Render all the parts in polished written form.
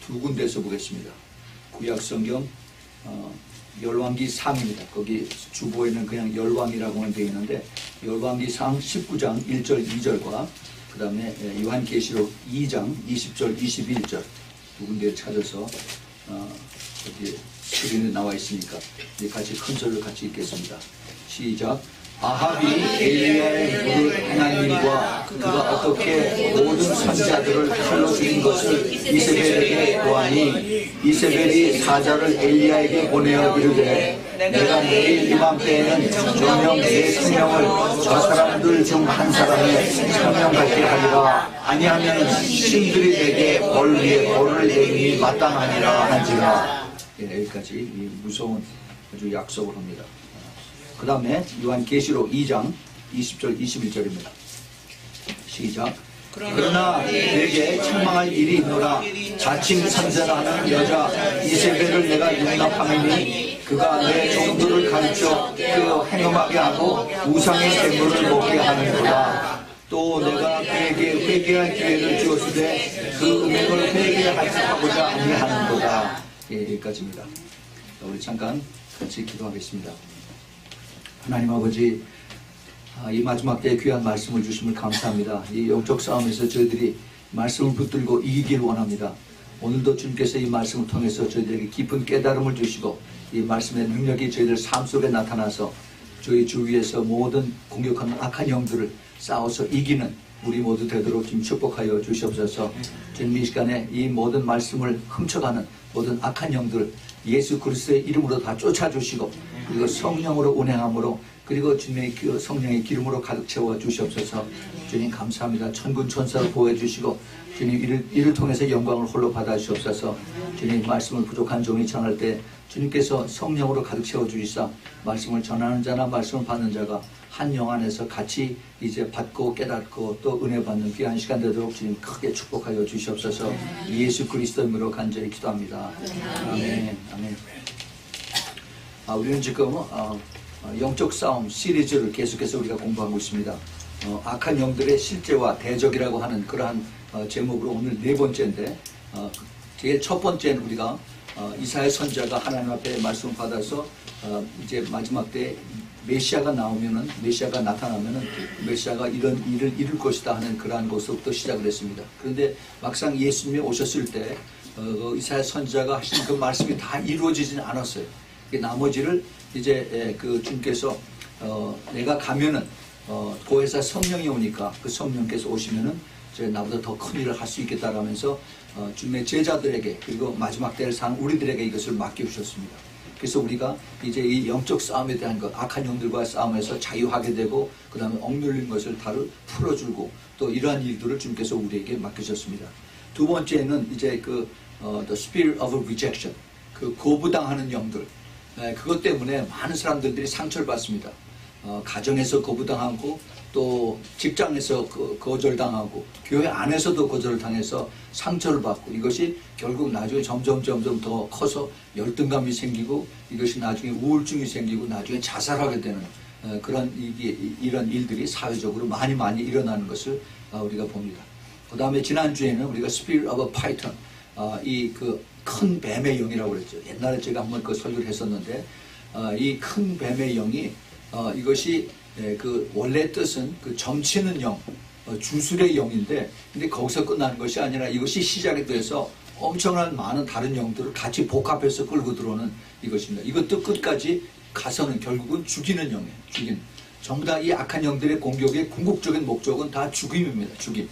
두 군데에서 보겠습니다. 구약성경 열왕기상입니다. 거기 주보에는 그냥 열왕이라고만 되어 있는데 열왕기상 19장 1절 2절과 그 다음에 요한계시록 2장 20절 21절 두 군데 찾아서 여기 스크린에 나와 있으니까 같이 큰 소리로 같이 읽겠습니다. 시작. 아합이 엘리야의 물을 행한 일과 그가 어떻게 모든 선지자들을 칼로 죽인 것을 이세벨에게 보아니 이세벨이 사자를 엘리야에게 보내어 이르되 내가 내일 이맘때에는 정녕 내 생명을 저 사람들 중 한 사람의 생명 같게 하리라. 아니하면 신들이 내게 벌 위에 벌을 내림이 마땅하니라 한지라. 여기까지 이 무서운 아주 약속을 합니다. 그 다음에 요한계시록 2장 20절 21절입니다. 시작. 그러나 내게 책망할 일이 있노라. 자칭 선지자라는 여자 이세벨을 내가 용납하노니 그가 내 종들을 가르쳐 그 행음하게 하고 우상의 제물을 먹게 하는구나. 또 내가 그에게 회개할 기회를 주었으되 그 음행을 회개하고자 아니하는도다. 여기까지입니다. 우리 잠깐 같이 기도하겠습니다. 하나님 아버지, 이 마지막 때에 귀한 말씀을 주심을 감사합니다. 이 영적 싸움에서 저희들이 말씀을 붙들고 이기길 원합니다. 오늘도 주님께서 이 말씀을 통해서 저희들에게 깊은 깨달음을 주시고 이 말씀의 능력이 저희들 삶 속에 나타나서 저희 주위에서 모든 공격하는 악한 영들을 싸워서 이기는 우리 모두 되도록 좀 축복하여 주시옵소서. 주님 이 시간에 이 모든 말씀을 훔쳐가는 모든 악한 영들 예수 그리스도의 이름으로 다 쫓아주시고 그리고 성령으로 운행함으로 그리고 주님의 성령의 기름으로 가득 채워 주시옵소서. 주님 감사합니다. 천군 천사를 보호해 주시고 주님 이를 통해서 영광을 홀로 받아 주시옵소서. 주님 말씀을 부족한 종이 전할 때 주님께서 성령으로 가득 채워 주시사 말씀을 전하는 자나 말씀을 받는 자가 한 영 안에서 같이 이제 받고 깨닫고 또 은혜 받는 귀한 시간 되도록 주님 크게 축복하여 주시옵소서. 예수 그리스도 이름으로 간절히 기도합니다. 아멘. 아멘. 우리는 지금 영적 싸움 시리즈를 계속해서 우리가 공부하고 있습니다. 악한 영들의 실제와 대적이라고 하는 그러한 제목으로 오늘 네 번째인데 제일 첫 번째는 우리가 이사야 선지자가 하나님 앞에 말씀을 받아서 이제 마지막 때 메시아가 나타나면은 메시아가 이런 일을 이룰 것이다 하는 그러한 것부터 시작을 했습니다. 그런데 막상 예수님이 오셨을 때 이사야 선지자가 하신 그 말씀이 다 이루어지지는 않았어요. 나머지를 이제 그 주님께서 내가 가면은 고해사 성령이 오니까 그 성령께서 오시면은 나보다 더 큰 일을 할 수 있겠다라면서 주님의 제자들에게 그리고 마지막 때를 사는 우리들에게 이것을 맡겨주셨습니다. 그래서 우리가 이제 이 영적 싸움에 대한 것, 악한 영들과의 싸움에서 자유하게 되고 그 다음에 억눌린 것을 다를 풀어주고 또 이러한 일들을 주님께서 우리에게 맡기셨습니다. 두 번째는 이제 The Spirit of Rejection, 그 거부당하는 영들, 그것 때문에 많은 사람들이 상처를 받습니다. 가정에서 거부당하고 또 직장에서 거절당하고 교회 안에서도 거절을 당해서 상처를 받고 이것이 결국 나중에 점점 더 커서 열등감이 생기고 이것이 나중에 우울증이 생기고 나중에 자살하게 되는 이런 일들이 사회적으로 많이 일어나는 것을 우리가 봅니다. 그 다음에 지난주에는 우리가 Spirit of Python, 이 큰 뱀의 영이라고 그랬죠. 옛날에 제가 한번 그 설교를 했었는데 이 큰 뱀의 영이 이것이 그 원래 뜻은 그 점치는 영, 주술의 영인데 근데 거기서 끝나는 것이 아니라 이것이 시작이 돼서 엄청난 많은 다른 영들을 같이 복합해서 끌고 들어오는 이것입니다. 이것도 끝까지 가서는 결국은 죽이는 영이에요. 죽이는. 전부 다 이 악한 영들의 공격의 궁극적인 목적은 다 죽임입니다. 죽임.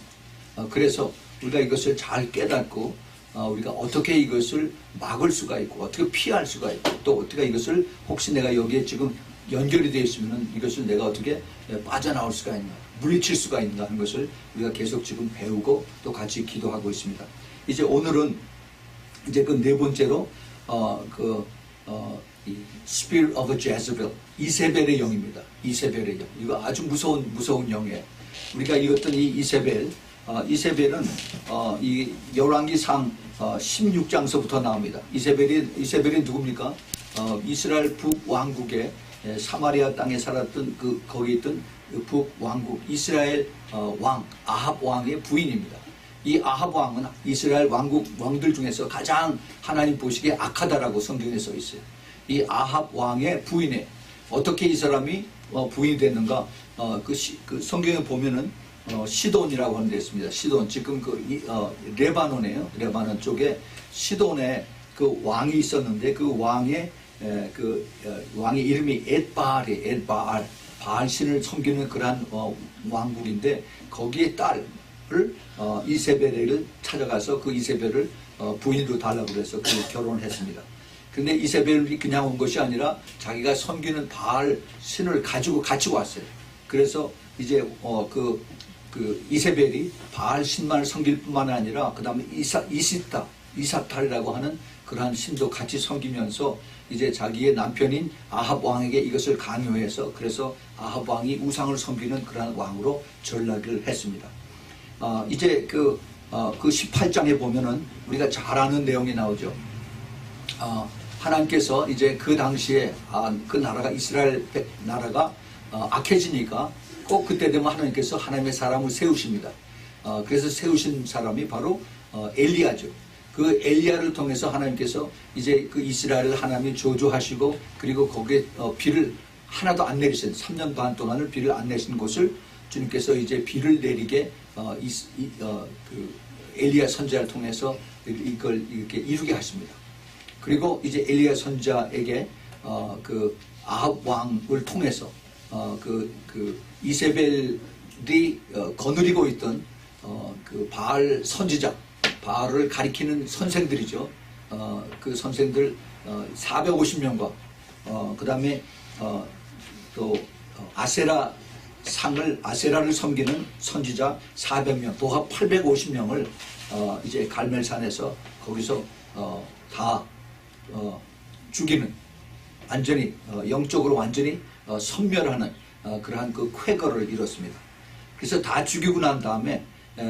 그래서 우리가 이것을 잘 깨닫고 우리가 어떻게 이것을 막을 수가 있고 어떻게 피할 수가 있고 또 어떻게 이것을 혹시 내가 여기에 지금 연결이 되어 있으면 이것을 내가 어떻게 빠져나올 수가 있나 물리칠 수가 있는가 하는 것을 우리가 계속 지금 배우고 또 같이 기도하고 있습니다. 이제 오늘은 이제 그 네 번째로 이 Spirit of Jezebel, 이세벨의 영입니다. 이세벨의 영. 이거 아주 무서운 영이에요. 우리가 읽었던 이 이세벨은 이 열왕기상 16장서부터 나옵니다. 이세벨이 누굽니까? 이스라엘 북왕국의 사마리아 땅에 살았던 거기 있던 북왕국 이스라엘 왕 아합 왕의 부인입니다. 이 아합 왕은 이스라엘 왕들 중에서 가장 하나님 보시기에 악하다라고 성경에 써 있어요. 이 아합 왕의 부인에 어떻게 이 사람이 부인이 됐는가? 그 성경에 보면은 시돈이라고 하는 데 있습니다. 시돈, 지금 레바논이에요. 레바논 쪽에 시돈에 그 왕이 있었는데 그 왕의 왕의 이름이 엣바알이 엣바알, 바알 신을 섬기는 그러한 왕국인데 거기에 딸을 이세벨을 찾아가서 그 이세벨을 부인으로 달라고 그래서 그 결혼을 했습니다. 근데 이세벨이 그냥 온 것이 아니라 자기가 섬기는 바알 신을 가지고 같이 왔어요. 그래서 이제 그 이세벨이 바알 신만을 섬길 뿐만 아니라 그 다음에 이사탈이라고 하는 그러한 신도 같이 섬기면서 이제 자기의 남편인 아합 왕에게 이것을 강요해서 그래서 아합 왕이 우상을 섬기는 그러한 왕으로 전락을 했습니다. 이제 그 18장에 보면은 우리가 잘 아는 내용이 나오죠. 하나님께서 이제 그 당시에 그 나라가 이스라엘 나라가 악해지니까 꼭 그때 되면 하나님께서 하나님의 사람을 세우십니다. 그래서 세우신 사람이 바로 엘리야죠. 그 엘리야를 통해서 하나님께서 이제 그 이스라엘을 하나님이 저주하시고 그리고 거기에 비를 하나도 안 내리신 3년 반 동안을 비를 안 내신 곳을 주님께서 이제 비를 내리게 그 엘리야 선지자를 통해서 이걸 이렇게 이루게 하십니다. 그리고 이제 엘리야 선지자에게 그 아합 왕을 통해서 그 이세벨이 거느리고 있던 그 바알 선지자, 바알을 가리키는 선생들이죠. 그 선생들 450명과 그 다음에 또 아세라를 섬기는 선지자 400명, 도합 850명을 이제 갈멜산에서 거기서 다 죽이는, 완전히 영적으로 완전히 섬멸하는 그러한 그 쾌거를 이뤘습니다. 그래서 다 죽이고 난 다음에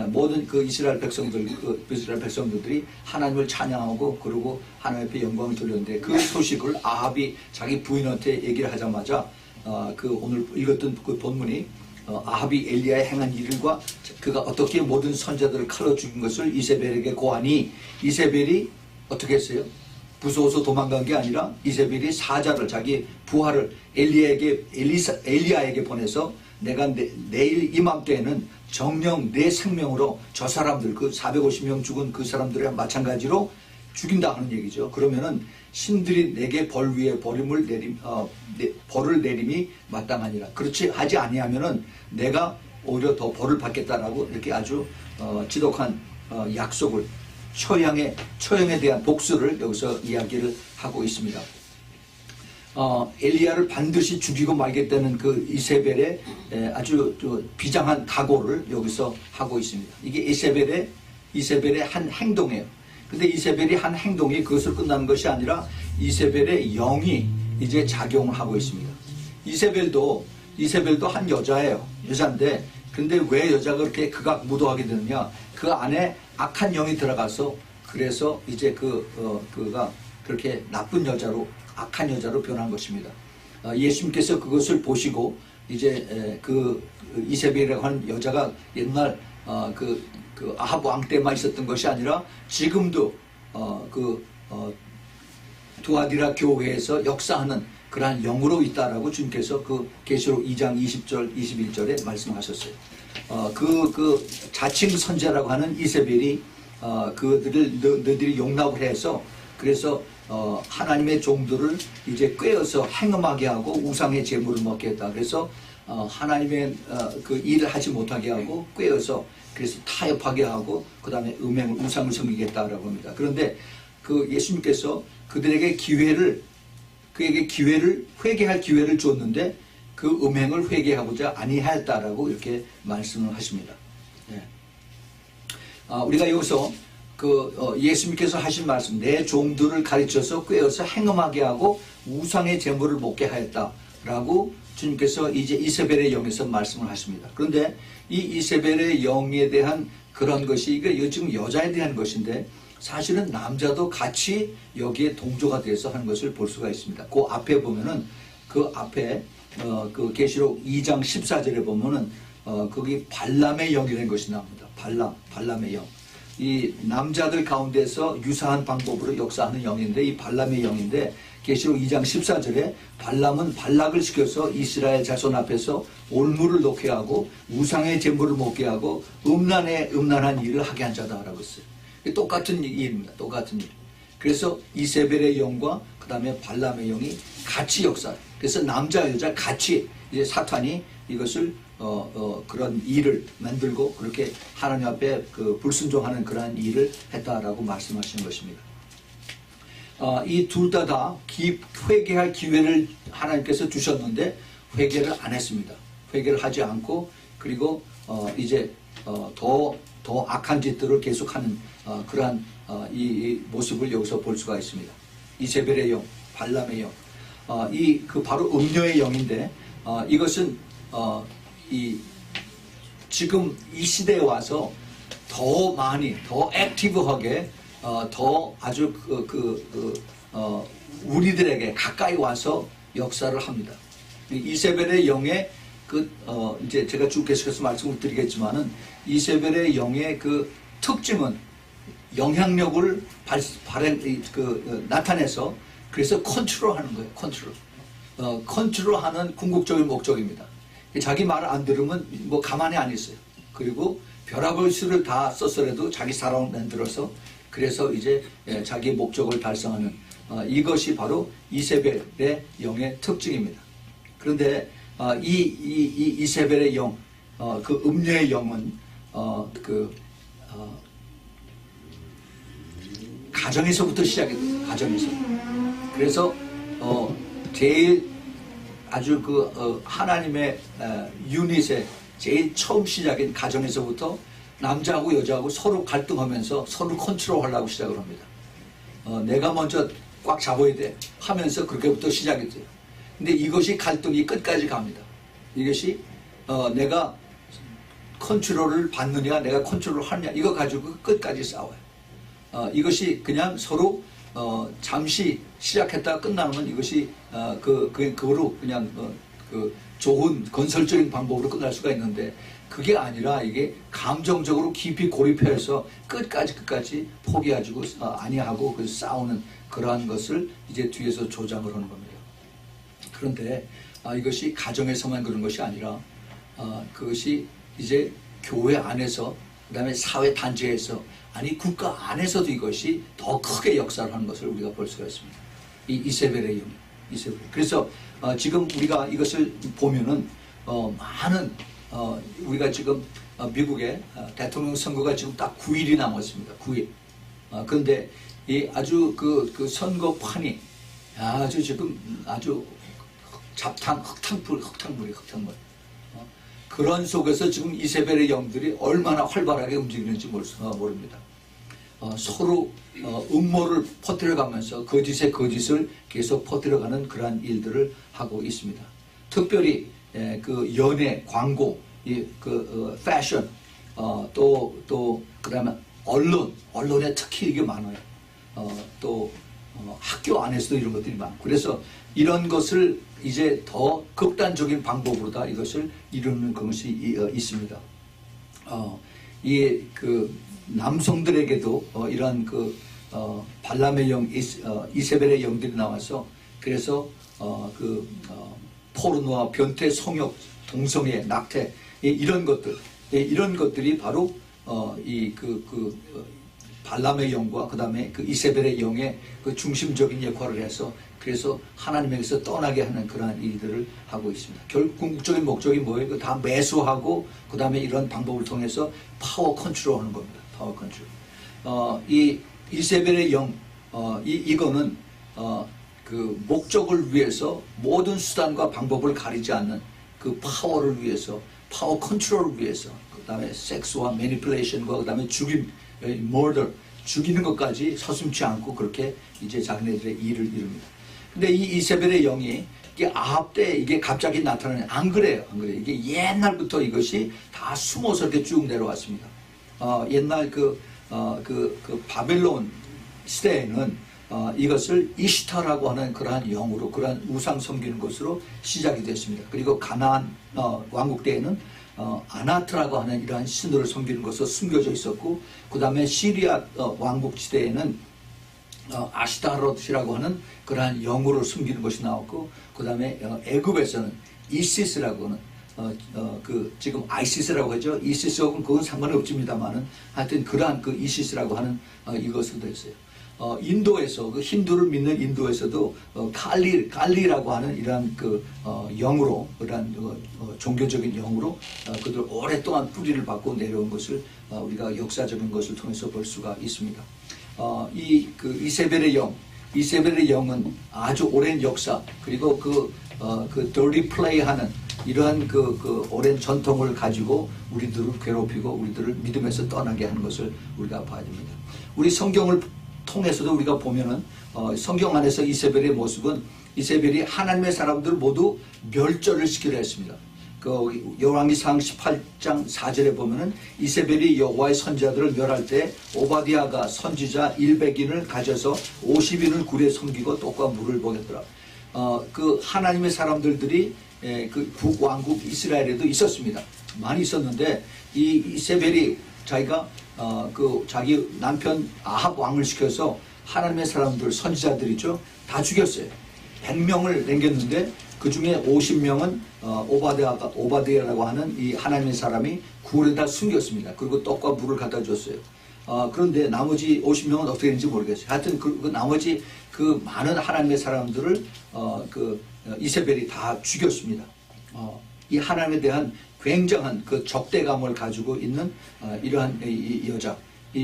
모든 그 이스라엘 백성들이 하나님을 찬양하고 그러고 하나님 앞에 영광을 돌렸는데 그 소식을 아합이 자기 부인한테 얘기를 하자마자 그 오늘 읽었던 그 본문이 아합이 엘리야의 행한 일과 그가 어떻게 모든 선자들을 칼로 죽인 것을 이세벨에게 고하니 이세벨이 어떻게 했어요? 무서워서 도망간 게 아니라 이세벨이 사자를 자기 부하를 엘리야에게 보내서 내가 내일 이맘때에는 정령 내 생명으로 저 사람들 그 450명 죽은 그 사람들과 마찬가지로 죽인다 하는 얘기죠. 그러면은 신들이 내게 벌 위에 벌을 내림이 마땅하니라. 그렇지 하지 아니하면은 내가 오히려 더 벌을 받겠다라고 이렇게 아주 지독한 약속을 처형에 대한 복수를 여기서 이야기를 하고 있습니다. 엘리야를 반드시 죽이고 말겠다는 그 이세벨의 아주 비장한 각오를 여기서 하고 있습니다. 이게 이세벨의 한 행동이에요. 근데 이세벨이 한 행동이 그것을 끝나는 것이 아니라 이세벨의 영이 이제 작용을 하고 있습니다. 이세벨도 한 여자예요. 여자인데 근데 왜 여자가 그렇게 극악무도하게 되느냐? 그 안에 악한 영이 들어가서 그래서 이제 그가 그렇게 나쁜 여자로 악한 여자로 변한 것입니다. 예수님께서 그것을 보시고 이제 그 이세벨이라고 하는 여자가 옛날 그 아합 왕 때만 있었던 것이 아니라 지금도 두아디라 교회에서 역사하는 그러한 영으로 있다라고 주님께서 그 계시록 2장 20절 21절에 말씀하셨어요. 그 자칭 선지자라고 하는 이세벨이 그들을 너희들이 용납을 해서 그래서 하나님의 종들을 이제 꿰어서 행음하게 하고 우상의 제물을 먹게 했다. 그래서 하나님의 그 일을 하지 못하게 하고 꿰어서 그래서 타협하게 하고 그 다음에 우상을 섬기겠다라고 합니다. 그런데 그 예수님께서 그들에게 회개할 기회를 줬는데 그 음행을 회개하고자 아니하였다라고 이렇게 말씀을 하십니다. 네. 우리가 여기서 예수님께서 하신 말씀, 내 종들을 가르쳐서 꿰어서 행음하게 하고 우상의 제물을 먹게 하였다라고 주님께서 이제 이세벨의 영에서 말씀을 하십니다. 그런데 이 이세벨의 영에 대한 그런 것이 이게 지금 여자에 대한 것인데 사실은 남자도 같이 여기에 동조가 돼서 하는 것을 볼 수가 있습니다. 그 앞에 보면은 그 앞에 그 계시록 2장 14절에 보면은 거기 발람의 영이라는 것이 나옵니다. 발람의 영. 이 남자들 가운데서 유사한 방법으로 역사하는 영인데 이 발람의 영인데 계시록 2장 14절에 발람은 발락을 시켜서 이스라엘 자손 앞에서 올무를 놓게 하고 우상의 제물을 먹게 하고 음란한 일을 하게 한 자다라고 했어요. 똑같은 일입니다. 똑같은 일. 그래서 이세벨의 영과 그 다음에 발람의 영이 같이 역사해요. 그래서 남자 여자 같이 이제 사탄이 이것을 그런 일을 만들고 그렇게 하나님 앞에 그 불순종하는 그러한 일을 했다라고 말씀하시는 것입니다. 이 둘 다 회개할 기회를 하나님께서 주셨는데 회개를 안 했습니다. 회개를 하지 않고 그리고 이제 더 악한 짓들을 계속하는 그러한 이 모습을 여기서 볼 수가 있습니다. 이세벨의 영, 발람의 영, 바로 음녀의 영인데 이것은 지금 이 시대에 와서 더 많이 더 액티브하게 더 아주 우리들에게 가까이 와서 역사를 합니다. 이세벨의 영의 이제 제가 쭉 계속해서 말씀을 드리겠지만은 이세벨의 영의 그 특징은 영향력을 나타내서 그래서 컨트롤하는 거예요. 컨트롤하는 궁극적인 목적입니다. 자기 말을 안 들으면 뭐 가만히 안 있어요. 그리고 벼락을 수를 다 썼더라도 자기 사람을 만들어서 그래서 이제 자기 목적을 달성하는 이것이 바로 이세벨의 영의 특징입니다. 그런데 이세벨의 영, 그 음녀의 영은 가정에서부터 시작했어요. 가정에서. 그래서 제일 아주 하나님의 유닛의 제일 처음 시작인 가정에서부터 남자하고 여자하고 서로 갈등하면서 서로 컨트롤하려고 시작을 합니다. 내가 먼저 꽉 잡아야 돼 하면서 그렇게부터 시작이 돼요. 근데 이것이 갈등이 끝까지 갑니다. 이것이 내가 컨트롤을 받느냐 내가 컨트롤을 하느냐 이거 가지고 끝까지 싸워요. 이것이 그냥 서로 잠시 시작했다가 끝나면 이것이 그거로 그냥 좋은 건설적인 방법으로 끝날 수가 있는데 그게 아니라 이게 감정적으로 깊이 고립해서 끝까지 포기하고 아니하고 그 싸우는 그러한 것을 이제 뒤에서 조장을 하는 겁니다. 그런데 이것이 가정에서만 그런 것이 아니라 그것이 이제 교회 안에서 그다음에 사회 단체에서 아니 국가 안에서도 이것이 더 크게 역사를 하는 것을 우리가 볼 수가 있습니다. 이 이세벨의 영, 이세벨. 그래서 지금 우리가 이것을 보면은 많은 우리가 지금 미국의 대통령 선거가 지금 딱 9일이 남았습니다. 9일. 그런데 이 아주 그 선거판이 아주 지금 아주 흙탕물. 그런 속에서 지금 이세벨의 영들이 얼마나 활발하게 움직이는지 모릅니다. 서로 음모를 퍼뜨려가면서 거짓의 거짓을 계속 퍼뜨려가는 그러한 일들을 하고 있습니다. 특별히 그 연예, 광고, 패션, 또 그다음에 언론에 특히 이게 많아요. 또 학교 안에서도 이런 것들이 많고 그래서 이런 것을 이제 더 극단적인 방법으로 다 이것을 이루는 것이 있습니다. 남성들에게도 이런 발람의 영, 이세벨의 영들이 나와서 그래서 포르노와 변태, 성욕, 동성애, 낙태 이런 것들이 바로 발람의 영과 그 다음에 그 이세벨의 영의 그 중심적인 역할을 해서 그래서 하나님에게서 떠나게 하는 그러한 일들을 하고 있습니다. 궁극적인 목적이 뭐예요? 다 매수하고 그 다음에 이런 방법을 통해서 파워 컨트롤하는 겁니다. 파워 컨트롤. 이 이세벨의 영, 이거는 그 목적을 위해서 모든 수단과 방법을 가리지 않는 그 파워를 위해서, 파워 컨트롤을 위해서, 그 다음에 섹스와 매니플레이션과 그 다음에 죽임, murder, 죽이는 것까지 서슴지 않고 그렇게 이제 자기네들의 일을 이룹니다. 근데 이 이세벨의 영이 이게 아합 때 이게 갑자기 나타나는 안 그래요. 이게 옛날부터 이것이 다 숨어서 이렇게 쭉 내려왔습니다. 옛날 그 바벨론 시대에는 이것을 이시타라고 하는 그러한 영으로 그러한 우상 섬기는 것으로 시작이 됐습니다. 그리고 가나안 왕국 때에는 아나트라고 하는 이러한 신들을 섬기는 것으로 숨겨져 있었고, 그 다음에 시리아 왕국 시대에는 아시타롯이라고 하는 그러한 영으로 숨기는 것이 나왔고, 그 다음에 애굽에서는 이시스라고 하는 지금 아이시스라고 하죠. 이시스하고는 그건 상관이 없습니다만은 하여튼 그러한 그 이시스라고 하는 이것을 했어요. 인도에서 그 힌두를 믿는 인도에서도 칼리라고 하는 이러한 영으로, 그러한 종교적인 영으로 그들 오랫동안 뿌리를 받고 내려온 것을 우리가 역사적인 것을 통해서 볼 수가 있습니다. 이세벨의 영은 아주 오랜 역사, 그리고 그 dirty play 하는 이러한 오랜 전통을 가지고 우리들을 괴롭히고 우리들을 믿음에서 떠나게 하는 것을 우리가 봐야 됩니다. 우리 성경을 통해서도 우리가 보면은 성경 안에서 이세벨의 모습은, 이세벨이 하나님의 사람들 모두 멸절을 시키려 했습니다. 열왕기상 18장 4절에 보면은 이세벨이 여호와의 선지자들을 멸할 때 오바댜가 선지자 100인을 가져서 50인을 굴에 섬기고 떡과 물을 먹였더라. 그 하나님의 사람들이 그 북왕국 이스라엘에도 있었습니다. 많이 있었는데 이 이세벨이 자기가 자기 남편 아합 왕을 시켜서 하나님의 사람들, 선지자들이죠, 다 죽였어요. 100명을 남겼는데 그 중에 50명은 오바댜라고 하는 이 하나님의 사람이 굴에다 숨겼습니다. 그리고 떡과 물을 갖다 줬어요. 그런데 나머지 50명은 어떻게 되는지 모르겠어요. 하여튼 그 나머지 그 많은 하나님의 사람들을 이세벨이 다 죽였습니다. 이 하나님에 대한 굉장한 그 적대감을 가지고 있는 이러한 이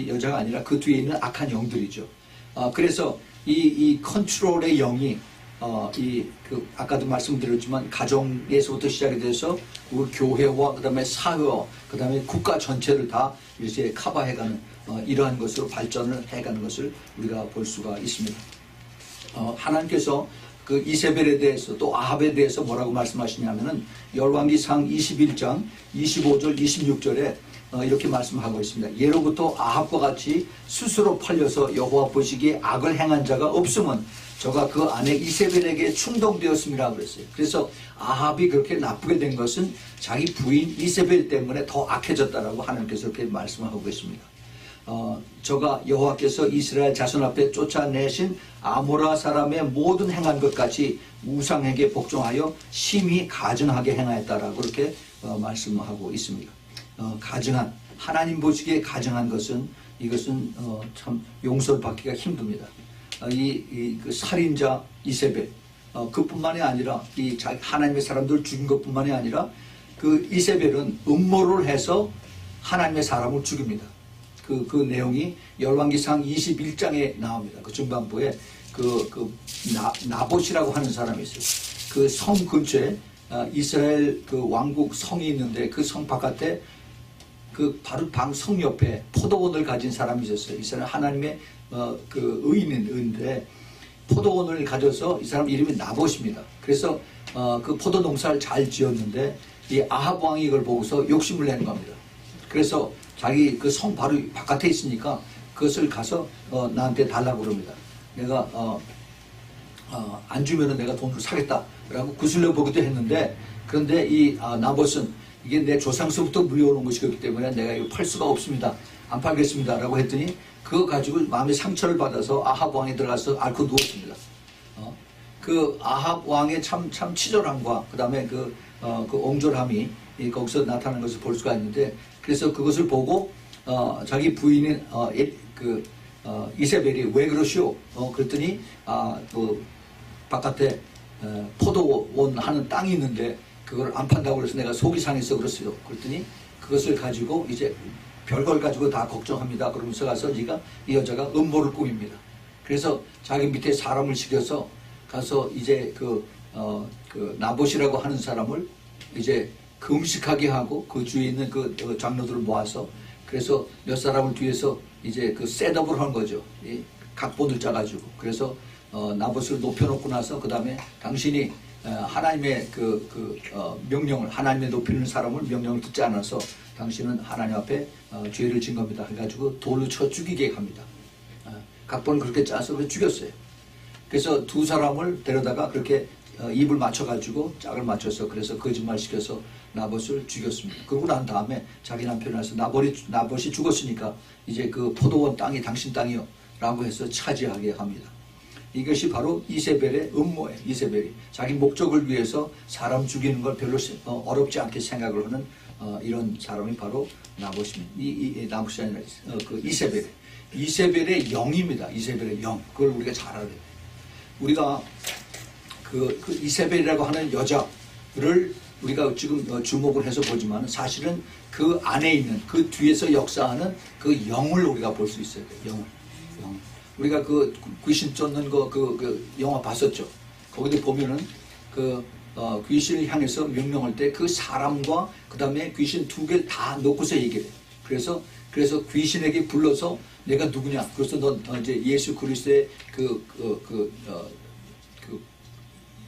여자가 아니라 그 뒤에 있는 악한 영들이죠. 그래서 이 컨트롤의 영이 아까도 말씀드렸지만 가정에서부터 시작이 돼서 우리 교회와 그다음에 사회와 그다음에 국가 전체를 다 이제 커버해가는 이러한 것으로 발전을 해가는 것을 우리가 볼 수가 있습니다. 하나님께서 그 이세벨에 대해서 또 아합에 대해서 뭐라고 말씀하시냐면은 열왕기상 21장 25절 26절에 이렇게 말씀하고 있습니다. 예로부터 아합과 같이 스스로 팔려서 여호와 보시기에 악을 행한 자가 없으면 저가 그 아내 이세벨에게 충동되었음이라 그랬어요. 그래서 아합이 그렇게 나쁘게 된 것은 자기 부인 이세벨 때문에 더 악해졌다라고 하나님께서 그렇게 말씀하고 계십니다. 저가 여호와께서 이스라엘 자손 앞에 쫓아내신 아모라 사람의 모든 행한 것 같이 우상에게 복종하여 심히 가증하게 행하였다라고 그렇게 말씀하고 있습니다. 가증한, 하나님 보시기에 가증한 것은 이것은 참 용서를 받기가 힘듭니다. 그 살인자 이세벨, 그뿐만이 아니라 하나님의 사람들 죽인 것뿐만이 아니라 그 이세벨은 음모를 해서 하나님의 사람을 죽입니다. 그 내용이 열왕기상 21장에 나옵니다. 그 중반부에 나봇이라고 하는 사람이 있어요. 그 성 근처에 이스라엘 그 왕국 성이 있는데 그 성 바깥에 바로 성 옆에 포도원을 가진 사람이 있었어요. 이 사람 하나님의 의인인데 포도원을 가져서 이 사람 이름이 나봇입니다. 그래서 그 포도 농사를 잘 지었는데 이 아합 왕이 이걸 보고서 욕심을 내는 겁니다. 그래서 자기 그 성 바로 바깥에 있으니까 그것을 가서 나한테 달라고 그럽니다. 내가 안 주면은 내가 돈을 사겠다라고 구슬려 보기도 했는데, 그런데 이 나봇은 이게 내 조상서부터 물려오는 것이기 때문에 내가 이거 팔 수가 없습니다. 안 팔겠습니다. 라고 했더니 그거 가지고 마음의 상처를 받아서 아합 왕에 들어가서 앓고 누웠습니다. 그 아합 왕의 참 치졸함과 그 다음에 그 옹졸함이 거기서 나타나는 것을 볼 수가 있는데, 그래서 그것을 보고 자기 부인인 이세벨이 왜 그러시오? 그랬더니 바깥에 포도원 하는 땅이 있는데 그걸 안 판다고 그래서 내가 속이 상해서 그랬어요. 그랬더니 그것을 가지고 이제 별걸 가지고 다 걱정합니다. 그러면서 가서 이 여자가 음모를 꾸밉니다. 그래서 자기 밑에 사람을 시켜서 가서 이제 나봇이라고 하는 사람을 이제 금식하게 하고 그 주위에 있는 그 장로들을 모아서, 그래서 몇 사람을 뒤에서 이제 셋업을 한 거죠. 각본을 짜가지고. 그래서 나봇을 높여놓고 나서 그 다음에 당신이 하나님의 명령을, 하나님의 높이는 사람을 명령을 듣지 않아서 당신은 하나님 앞에 죄를 진 겁니다. 해가지고 돌로 쳐 죽이게 합니다. 각본을 그렇게 짜서 죽였어요. 그래서 두 사람을 데려다가 그렇게 입을 맞춰가지고 짝을 맞춰서 그래서 거짓말시켜서 나봇을 죽였습니다. 그러고 난 다음에 자기 남편이 와서 나봇이 죽었으니까 이제 그 포도원 땅이 당신 땅이요 라고 해서 차지하게 합니다. 이것이 바로 이세벨의 음모예요. 이세벨이 자기 목적을 위해서 사람 죽이는 걸 별로 어렵지 않게 생각을 하는 이런 사람이 바로 나봇입니다. 나봇이 아니라 그 이세벨의 영입니다. 이세벨의 영. 그걸 우리가 잘 알아야 돼요. 우리가 그 이세벨이라고 하는 여자를 우리가 지금 주목을 해서 보지만 사실은 그 안에 있는 그 뒤에서 역사하는 그 영을 우리가 볼 수 있어야 돼요. 영을. 우리가 그 귀신 쫓는 그 영화 봤었죠. 거기도 보면은 귀신을 향해서 명령할 때 그 사람과 그 다음에 귀신 두 개를 다 놓고서 얘기를 해요. 그래서 귀신에게 불러서 내가 누구냐. 그래서 넌 이제 예수 그리스도의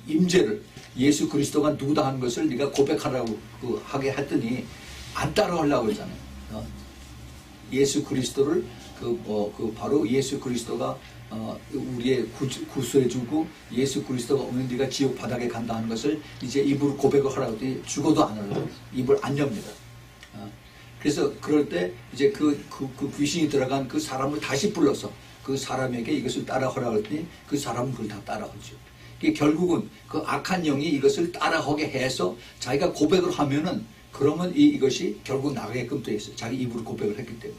임재를 예수 그리스도가 누구다 하는 것을 네가 고백하라고 하게 했더니 안 따라하려고 그러잖아요. 예수 그리스도를 바로 예수 그리스도가 우리의 구수해주고 예수 그리스도가 오면 네가 지옥 바닥에 간다 하는 것을 이제 입으로 고백을 하라고 했더니 죽어도 안 하려고 입을 안 엽니다. 그래서 그럴 때 이제 그 귀신이 들어간 그 사람을 다시 불러서 그 사람에게 이것을 따라하라고 했더니 그 사람은 그걸 다 따라하죠. 결국은 그 악한 영이 이것을 따라하게 해서 자기가 고백을 하면은 그러면 이것이 결국 나가게끔 되어 있어요. 자기 입으로 고백을 했기 때문에.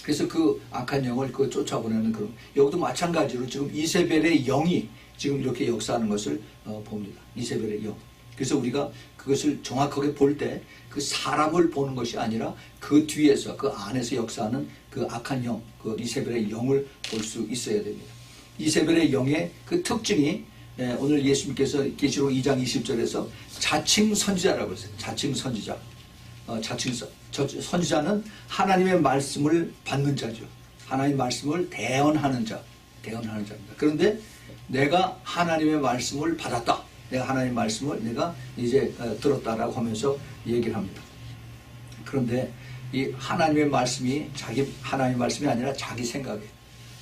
그래서 그 악한 영을 쫓아보내는 그런, 여기도 마찬가지로 지금 이세벨의 영이 지금 이렇게 역사하는 것을 봅니다. 이세벨의 영. 그래서 우리가 그것을 정확하게 볼 때 그 사람을 보는 것이 아니라 그 뒤에서 그 안에서 역사하는 그 악한 영, 그 이세벨의 영을 볼 수 있어야 됩니다. 이세벨의 영의 그 특징이 오늘 예수님께서 계시록 2장 20절에서 자칭 선지자라고 했어요. 자칭 선지자. 선지자는 하나님의 말씀을 받는 자죠. 하나님의 말씀을 대언하는 자입니다. 그런데 내가 하나님의 말씀을 받았다. 내가 하나님의 말씀을 내가 이제 들었다라고 하면서 얘기를 합니다. 그런데 이 하나님의 말씀이 하나님의 말씀이 아니라 자기 생각이에요.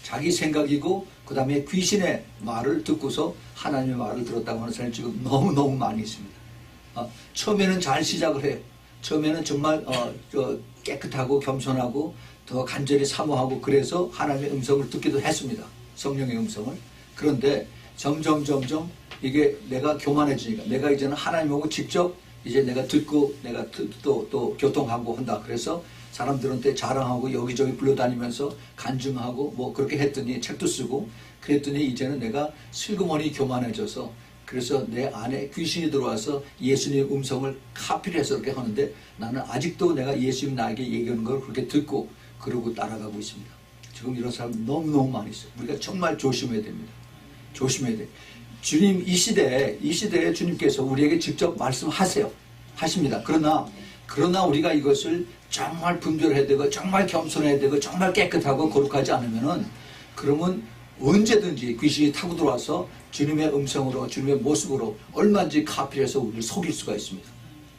자기 생각이고 그 다음에 귀신의 말을 듣고서 하나님의 말을 들었다고 하는 사람이 지금 너무너무 많이 있습니다. 처음에는 잘 시작을 해요. 처음에는 정말 깨끗하고 겸손하고 더 간절히 사모하고 그래서 하나님의 음성을 듣기도 했습니다. 성령의 음성을. 그런데 점점 이게 내가 교만해지니까 내가 이제는 하나님하고 직접 이제 내가 듣고 내가 또 교통하고 한다. 그래서 사람들한테 자랑하고 여기저기 불러다니면서 간증하고 뭐 그렇게 했더니 책도 쓰고 그랬더니 이제는 내가 슬그머니 교만해져서 그래서 내 안에 귀신이 들어와서 예수님의 음성을 카피를 해서 그렇게 하는데 나는 아직도 내가 예수님 나에게 얘기하는 걸 그렇게 듣고 그러고 따라가고 있습니다. 지금 이런 사람 너무너무 많이 있어요. 우리가 정말 조심해야 됩니다. 조심해야 돼. 주님 이 시대에 주님께서 우리에게 직접 말씀하세요. 하십니다. 그러나 우리가 이것을 정말 분별해야 되고 정말 겸손해야 되고 정말 깨끗하고 거룩하지 않으면은 그러면 언제든지 귀신이 타고 들어와서 주님의 음성으로 주님의 모습으로 얼마든지 카피해서 우리를 속일 수가 있습니다.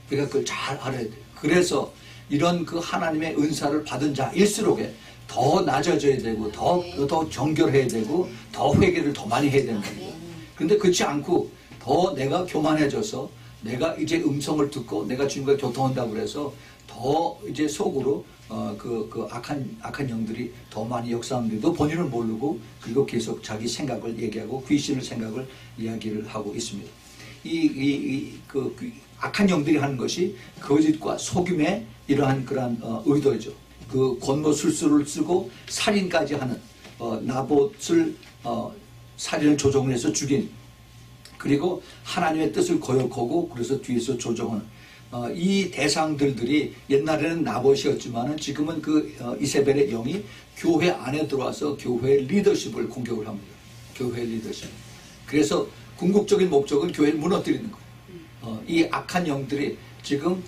그러니까 그걸 잘 알아야 돼요. 그래서 이런 그 하나님의 은사를 받은 자일수록에 더 낮아져야 되고 더 정결해야 되고 더 회개를 더 많이 해야 되는 거예요. 그런데 그렇지 않고 더 내가 교만해져서 내가 이제 음성을 듣고 내가 주님과 교통한다고 그래서 더 이제 속으로 그 악한 영들이 더 많이 역사하는데도 본인은 모르고 그리고 계속 자기 생각을 얘기하고 귀신의 생각을 이야기를 하고 있습니다. 그 악한 영들이 하는 것이 거짓과 속임의 이러한 그러한 의도죠. 그 권모술수를 쓰고 살인까지 하는 나봇을 살인을 조종을 해서 죽인 그리고 하나님의 뜻을 거역하고 그래서 뒤에서 조종하는 이 대상들이 옛날에는 나봇이었지만은 지금은 그 이세벨의 영이 교회 안에 들어와서 교회 리더십을 공격을 합니다. 교회 리더십. 그래서 궁극적인 목적은 교회를 무너뜨리는 거예요. 이 악한 영들이 지금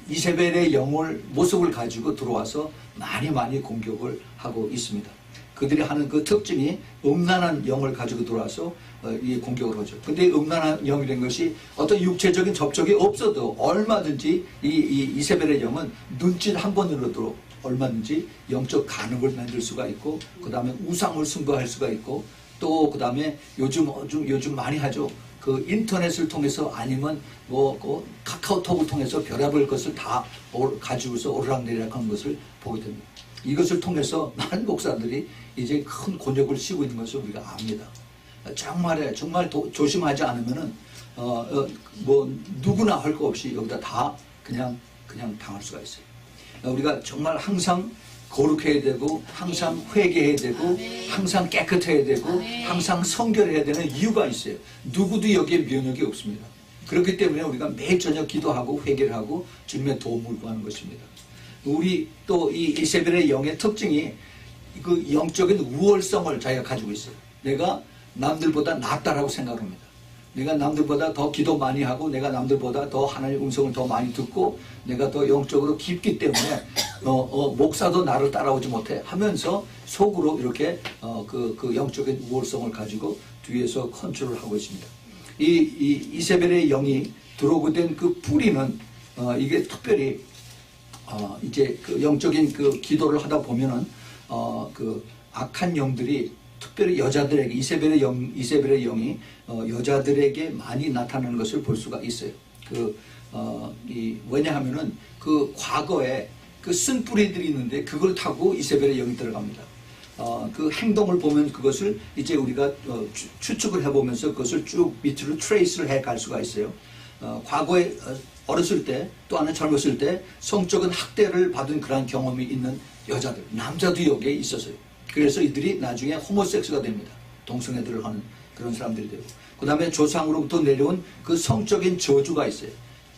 이세벨의 영을 모습을 가지고 들어와서 많이 공격을 하고 있습니다. 그들이 하는 그 특징이 음란한 영을 가지고 들어와서 이 공격을 하죠. 근데 음란한 영이라는 것이 어떤 육체적인 접촉이 없어도 얼마든지 이 이세벨의 영은 눈짓 한 번으로도 얼마든지 영적 간음을 만들 수가 있고 그 다음에 우상을 숭배할 수가 있고 또 그다음에 요즘 많이 하죠. 그 인터넷을 통해서 아니면 그 카카오톡을 통해서 별의별 것을 다 가지고서 오르락내리락 하는 것을 보게 됩니다. 이것을 통해서 많은 목사들이 이제 큰 곤욕을 치고 있는 것을 우리가 압니다. 정말 조심하지 않으면은 뭐 누구나 할 거 없이 여기다 다 그냥 당할 수가 있어요. 우리가 정말 항상 거룩해야 되고 항상 회개해야 되고 항상 깨끗해야 되고 항상 성결해야 되는 이유가 있어요. 누구도 여기에 면역이 없습니다. 그렇기 때문에 우리가 매일 저녁 기도하고 회개를 하고 주님의 도움을 구하는 것입니다. 우리 또 이 이세벨의 영의 특징이 그 영적인 우월성을 자기가 가지고 있어요. 내가 남들보다 낫다라고 생각합니다. 내가 남들보다 더 기도 많이 하고 내가 남들보다 더 하나님의 음성을 더 많이 듣고 내가 더 영적으로 깊기 때문에 목사도 나를 따라오지 못해 하면서 속으로 이렇게 그 영적인 우월성을 가지고 뒤에서 컨트롤을 하고 있습니다. 이 이세벨의 영이 들어오게 된 그 뿌리는 이게 특별히 이제 그 영적인 그 기도를 하다 보면은 그 악한 영들이 특별히 여자들에게 이세벨의 영이 여자들에게 많이 나타나는 것을 볼 수가 있어요. 왜냐하면은 그 과거에 그 쓴 뿌리들이 있는데 그걸 타고 이세벨의 영이 들어갑니다. 그 행동을 보면 그것을 이제 우리가 추측을 해보면서 그것을 쭉 밑으로 트레이스를 해 갈 수가 있어요. 과거에 어렸을 때 또 하나 젊었을 때 성적인 학대를 받은 그런 경험이 있는 여자들, 남자도 여기에 있었어요. 그래서 이들이 나중에 호모섹스가 됩니다. 동성애들을 하는 그런 사람들이 되고. 그 다음에 조상으로부터 내려온 그 성적인 저주가 있어요.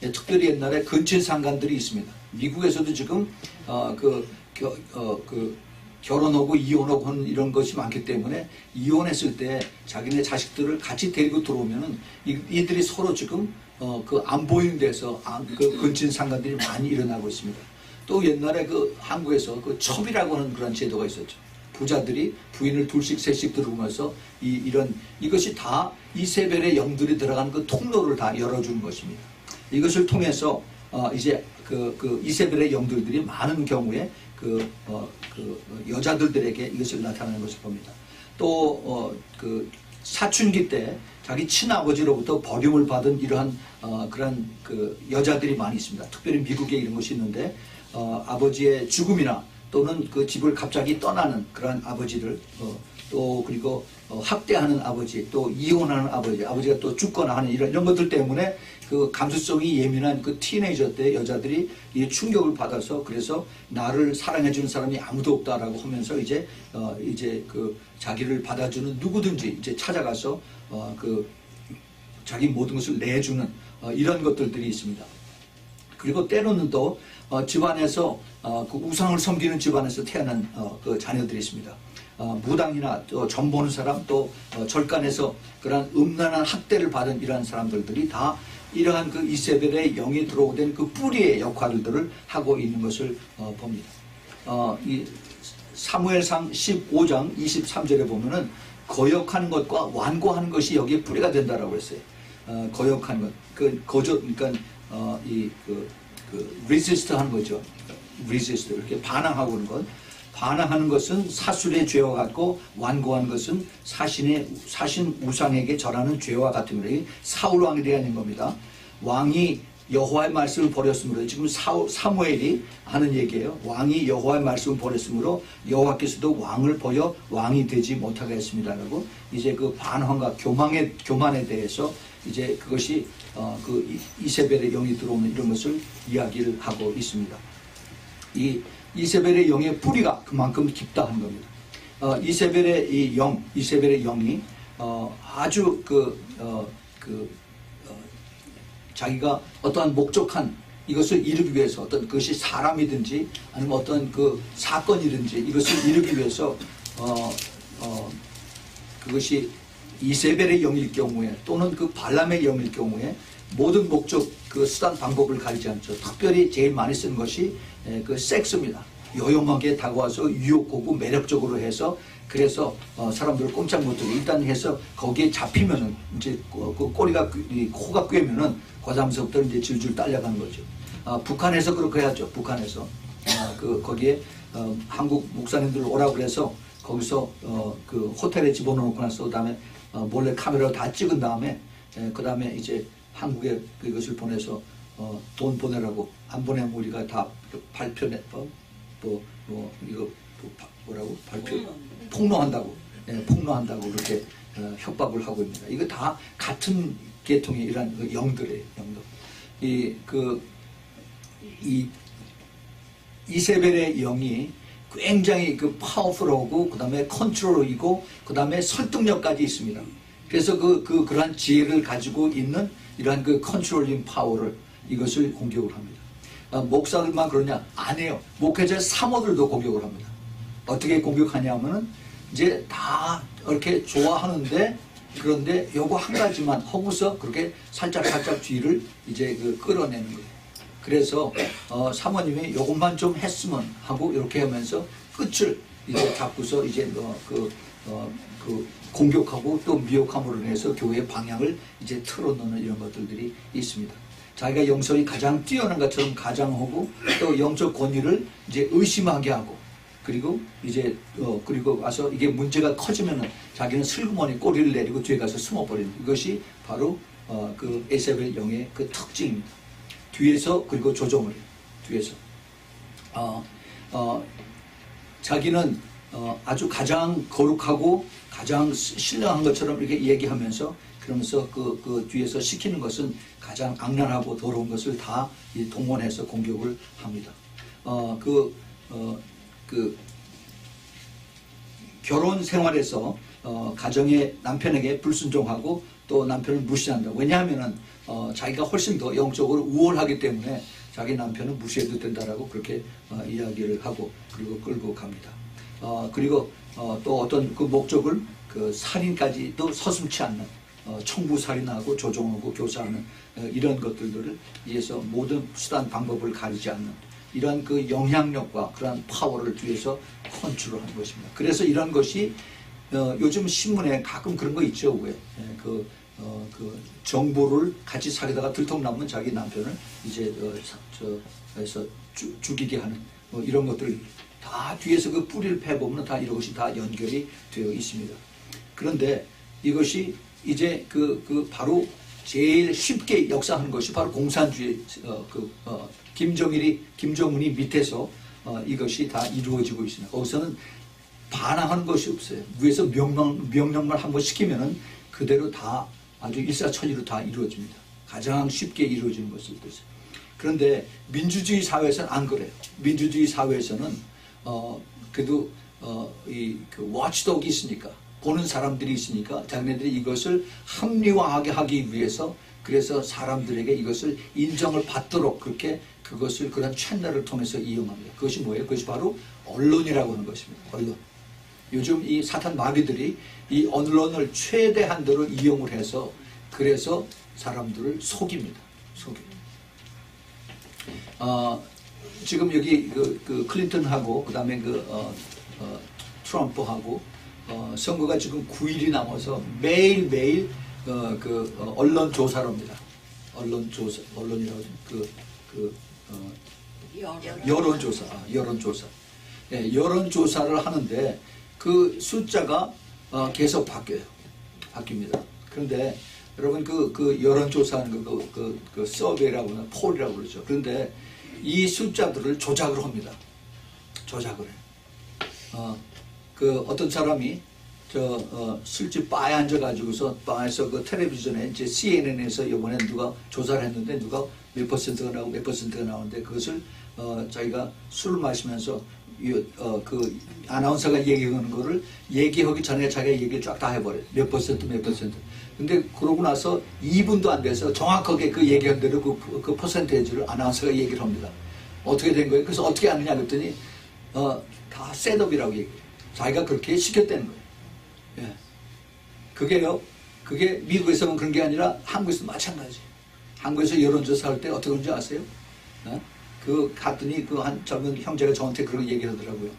특별히 옛날에 근친상간들이 있습니다. 미국에서도 지금 결혼하고 이혼하고 하는 이런 것이 많기 때문에 이혼했을 때 자기네 자식들을 같이 데리고 들어오면은 이들이 서로 지금 그 안 보이는 데서 그 근친상간들이 많이 일어나고 있습니다. 또 옛날에 그 한국에서 그 첩이라고 하는 그런 제도가 있었죠. 부자들이 부인을 둘씩 셋씩 들어오면서 이것이 다 이세벨의 영들이 들어가는 그 통로를 다 열어주는 것입니다. 이것을 통해서 이제 그 이세벨의 영들이 많은 경우에 그 여자들에게 이것을 나타내는 것을 봅니다. 또 그 사춘기 때 자기 친아버지로부터 버림을 받은 이러한 그런 그 여자들이 많이 있습니다. 특별히 미국에 이런 것이 있는데 아버지의 죽음이나 또는 그 집을 갑자기 떠나는 그런 아버지를 또 그리고 학대하는 아버지, 또 이혼하는 아버지가 또 죽거나 하는 이런 것들 때문에 그 감수성이 예민한 그 티네이저 때 여자들이 이 충격을 받아서 그래서 나를 사랑해주는 사람이 아무도 없다라고 하면서 이제 그 자기를 받아주는 누구든지 이제 찾아가서 그 자기 모든 것을 내주는 이런 것들이 있습니다. 그리고 때로는 또 집안에서 그 우상을 섬기는 집안에서 태어난 그 자녀들이 있습니다. 무당이나 또 점 보는 사람 또 절간에서 그런 음란한 학대를 받은 이러한 사람들이 다 이러한 그 이세벨의 영이 들어오게 된 그 뿌리의 역할들을 하고 있는 것을 봅니다. 이 사무엘상 15장 23절에 보면은 거역하는 것과 완고하는 것이 여기에 뿌리가 된다라고 했어요. 거역하는 것, 그러니까 resist 하는 거죠. resist 이렇게 반항하고 하는 것. 반항하는 것은 사술의 죄와 같고 완고한 것은 사신 우상에게 절하는 죄와 같은 거예요. 사울 왕에 대한 겁니다. 왕이 여호와의 말씀을 버렸으므로 지금 사무엘이 하는 얘기예요. 왕이 여호와의 말씀을 버렸으므로 여호와께서도 왕을 버려 왕이 되지 못하게 했습니다라고 이제 그 반항과 교만에 대해서 이제 그것이 그 이세벨의 영이 들어오는 이런 것을 이야기를 하고 있습니다. 이 이세벨의 영의 뿌리가 그만큼 깊다 한 겁니다. 이세벨의 영이 아주 자기가 어떠한 목적한 이것을 이루기 위해서 어떤 그것이 사람이든지 아니면 어떤 그 사건이든지 이것을 이루기 위해서 그것이 이세벨의 영일 경우에 또는 그 발람의 영일 경우에 모든 목적 그 수단 방법을 가리지 않죠. 특별히 제일 많이 쓰는 것이 그 섹스입니다. 요염하게 다가와서 유혹하고 매력적으로 해서 그래서 사람들을 꼼짝 못하게 일단 해서 거기에 잡히면은 이제 그 코가 꿰면은 거기서부터 이제 질질 딸려가는 거죠. 북한에서 그렇게 하죠. 북한에서 거기에 한국 목사님들 오라고 그래서 거기서 그 호텔에 집어넣고 나서 그다음에 몰래 카메라로 다 찍은 다음에 그다음에 이제 한국에 그것을 보내서 돈 보내라고 안 보내면 우리가 다 발표내 이거 뭐라고 발표 폭로한다고 폭로한다고 그렇게 협박을 하고 있습니다. 이거 다 같은 계통의 이런 그 영들이에요. 영들. 이 이세벨의 영이 굉장히 그 파워풀하고 그다음에 컨트롤이고 그다음에 설득력까지 있습니다. 그래서 그러한 지혜를 가지고 있는 이러한 그 컨트롤링 파워를 이것을 공격을 합니다. 목사들만 그러냐? 아니에요. 목회자 사모들도 공격을 합니다. 어떻게 공격하냐면은 이제 다 이렇게 좋아하는데 그런데 요거 한 가지만 하고서 그렇게 살짝 뒤를 이제 끌어내는 거예요. 그래서 사모님이 요것만 좀 했으면 하고 이렇게 하면서 끝을 이제 잡고서 이제 공격하고 또 미혹함으로 인해서 교회의 방향을 이제 틀어놓는 이런 것들이 있습니다. 자기가 영성이 가장 뛰어난 것처럼 가장하고 또 영적 권위를 이제 의심하게 하고 그리고 이제 그리고 와서 이게 문제가 커지면은 자기는 슬그머니 꼬리를 내리고 뒤에 가서 숨어버리는 이것이 바로 그 에세벨 영의 그 특징입니다. 뒤에서 그리고 조종을 해요. 뒤에서 자기는 아주 가장 거룩하고 가장 신령한 것처럼 이렇게 얘기하면서 그러면서 그 뒤에서 시키는 것은 가장 악랄하고 더러운 것을 다 동원해서 공격을 합니다. 결혼 생활에서 가정의 남편에게 불순종하고 또 남편을 무시한다. 왜냐하면은 자기가 훨씬 더 영적으로 우월하기 때문에 자기 남편은 무시해도 된다라고 그렇게 이야기를 하고 그리고 끌고 갑니다. 그리고 또 어떤 그 목적을 그 살인까지도 서슴치 않는 청부 살인하고 조종하고 교사하는 이런 것들을 위해서 모든 수단 방법을 가리지 않는 이런 그 영향력과 그러한 파워를 뒤에서 컨트롤하는 것입니다. 그래서 이런 것이 요즘 신문에 가끔 그런 거 있죠. 왜? 그 정보를 같이 사귀다가 들통나면 자기 남편을 이제 에서 죽이게 하는 뭐 이런 것들 다 뒤에서 그 뿌리를 패보면 다 이런 것이 다 연결이 되어 있습니다. 그런데 이것이 이제 바로 제일 쉽게 역사하는 것이 바로 공산주의 김정은이 밑에서 이것이 다 이루어지고 있습니다. 거기서는 반항하는 것이 없어요. 위에서 명령만 한번 시키면은 그대로 다 아주 일사천리로 다 이루어집니다. 가장 쉽게 이루어지는 것을 뜻해요. 그런데 민주주의 사회에서는 안 그래요. 민주주의 사회에서는 그래도 그 워치독이 있으니까 보는 사람들이 있으니까 자기네들이 이것을 합리화하게 하기 위해서 그래서 사람들에게 이것을 인정을 받도록 그렇게 그것을 그런 채널을 통해서 이용합니다. 그것이 뭐예요? 그것이 바로 언론이라고 하는 것입니다. 언론. 요즘 이 사탄 마귀들이 이 언론을 최대한도로 이용을 해서 그래서 사람들을 속입니다. 지금 여기 그 클린턴하고 그다음에 트럼프하고 선거가 지금 9일이 남아서 매일매일 언론 조사를 합니다. 언론이라고 여론조사. 네, 여론조사를 하는데 그 숫자가 계속 바뀝니다. 그런데 여러분 그 여론조사하는 그 서베이라고 하나 폴이라고 그러죠. 그런데 이 숫자들을 조작을 합니다. 조작을 해요. 어떤 사람이 술집 바에 앉아가지고서 바에서 그 텔레비전에 이제 CNN에서 이번에 누가 조사를 했는데 누가 몇 퍼센트가 나오고 몇 퍼센트가 나오는데 그것을 자기가 술을 마시면서 그 아나운서가 얘기하는 거를 얘기하기 전에 자기가 얘기를 쫙 다 해버려요. 몇 퍼센트. 근데 그러고 나서 2분도 안 돼서 정확하게 그 얘기한 대로 그 퍼센테이지를 아나운서가 얘기를 합니다. 어떻게 된 거예요? 그래서 어떻게 아느냐 그랬더니 다 셋업이라고 얘기해요. 자기가 그렇게 시켰다는 거예요. 예. 그게 미국에서는 그런 게 아니라 한국에서도 마찬가지. 한국에서 여론조사 할 때 어떻게 그런지 아세요? 갔더니 한 젊은 형제가 저한테 그런 얘기를 하더라고요.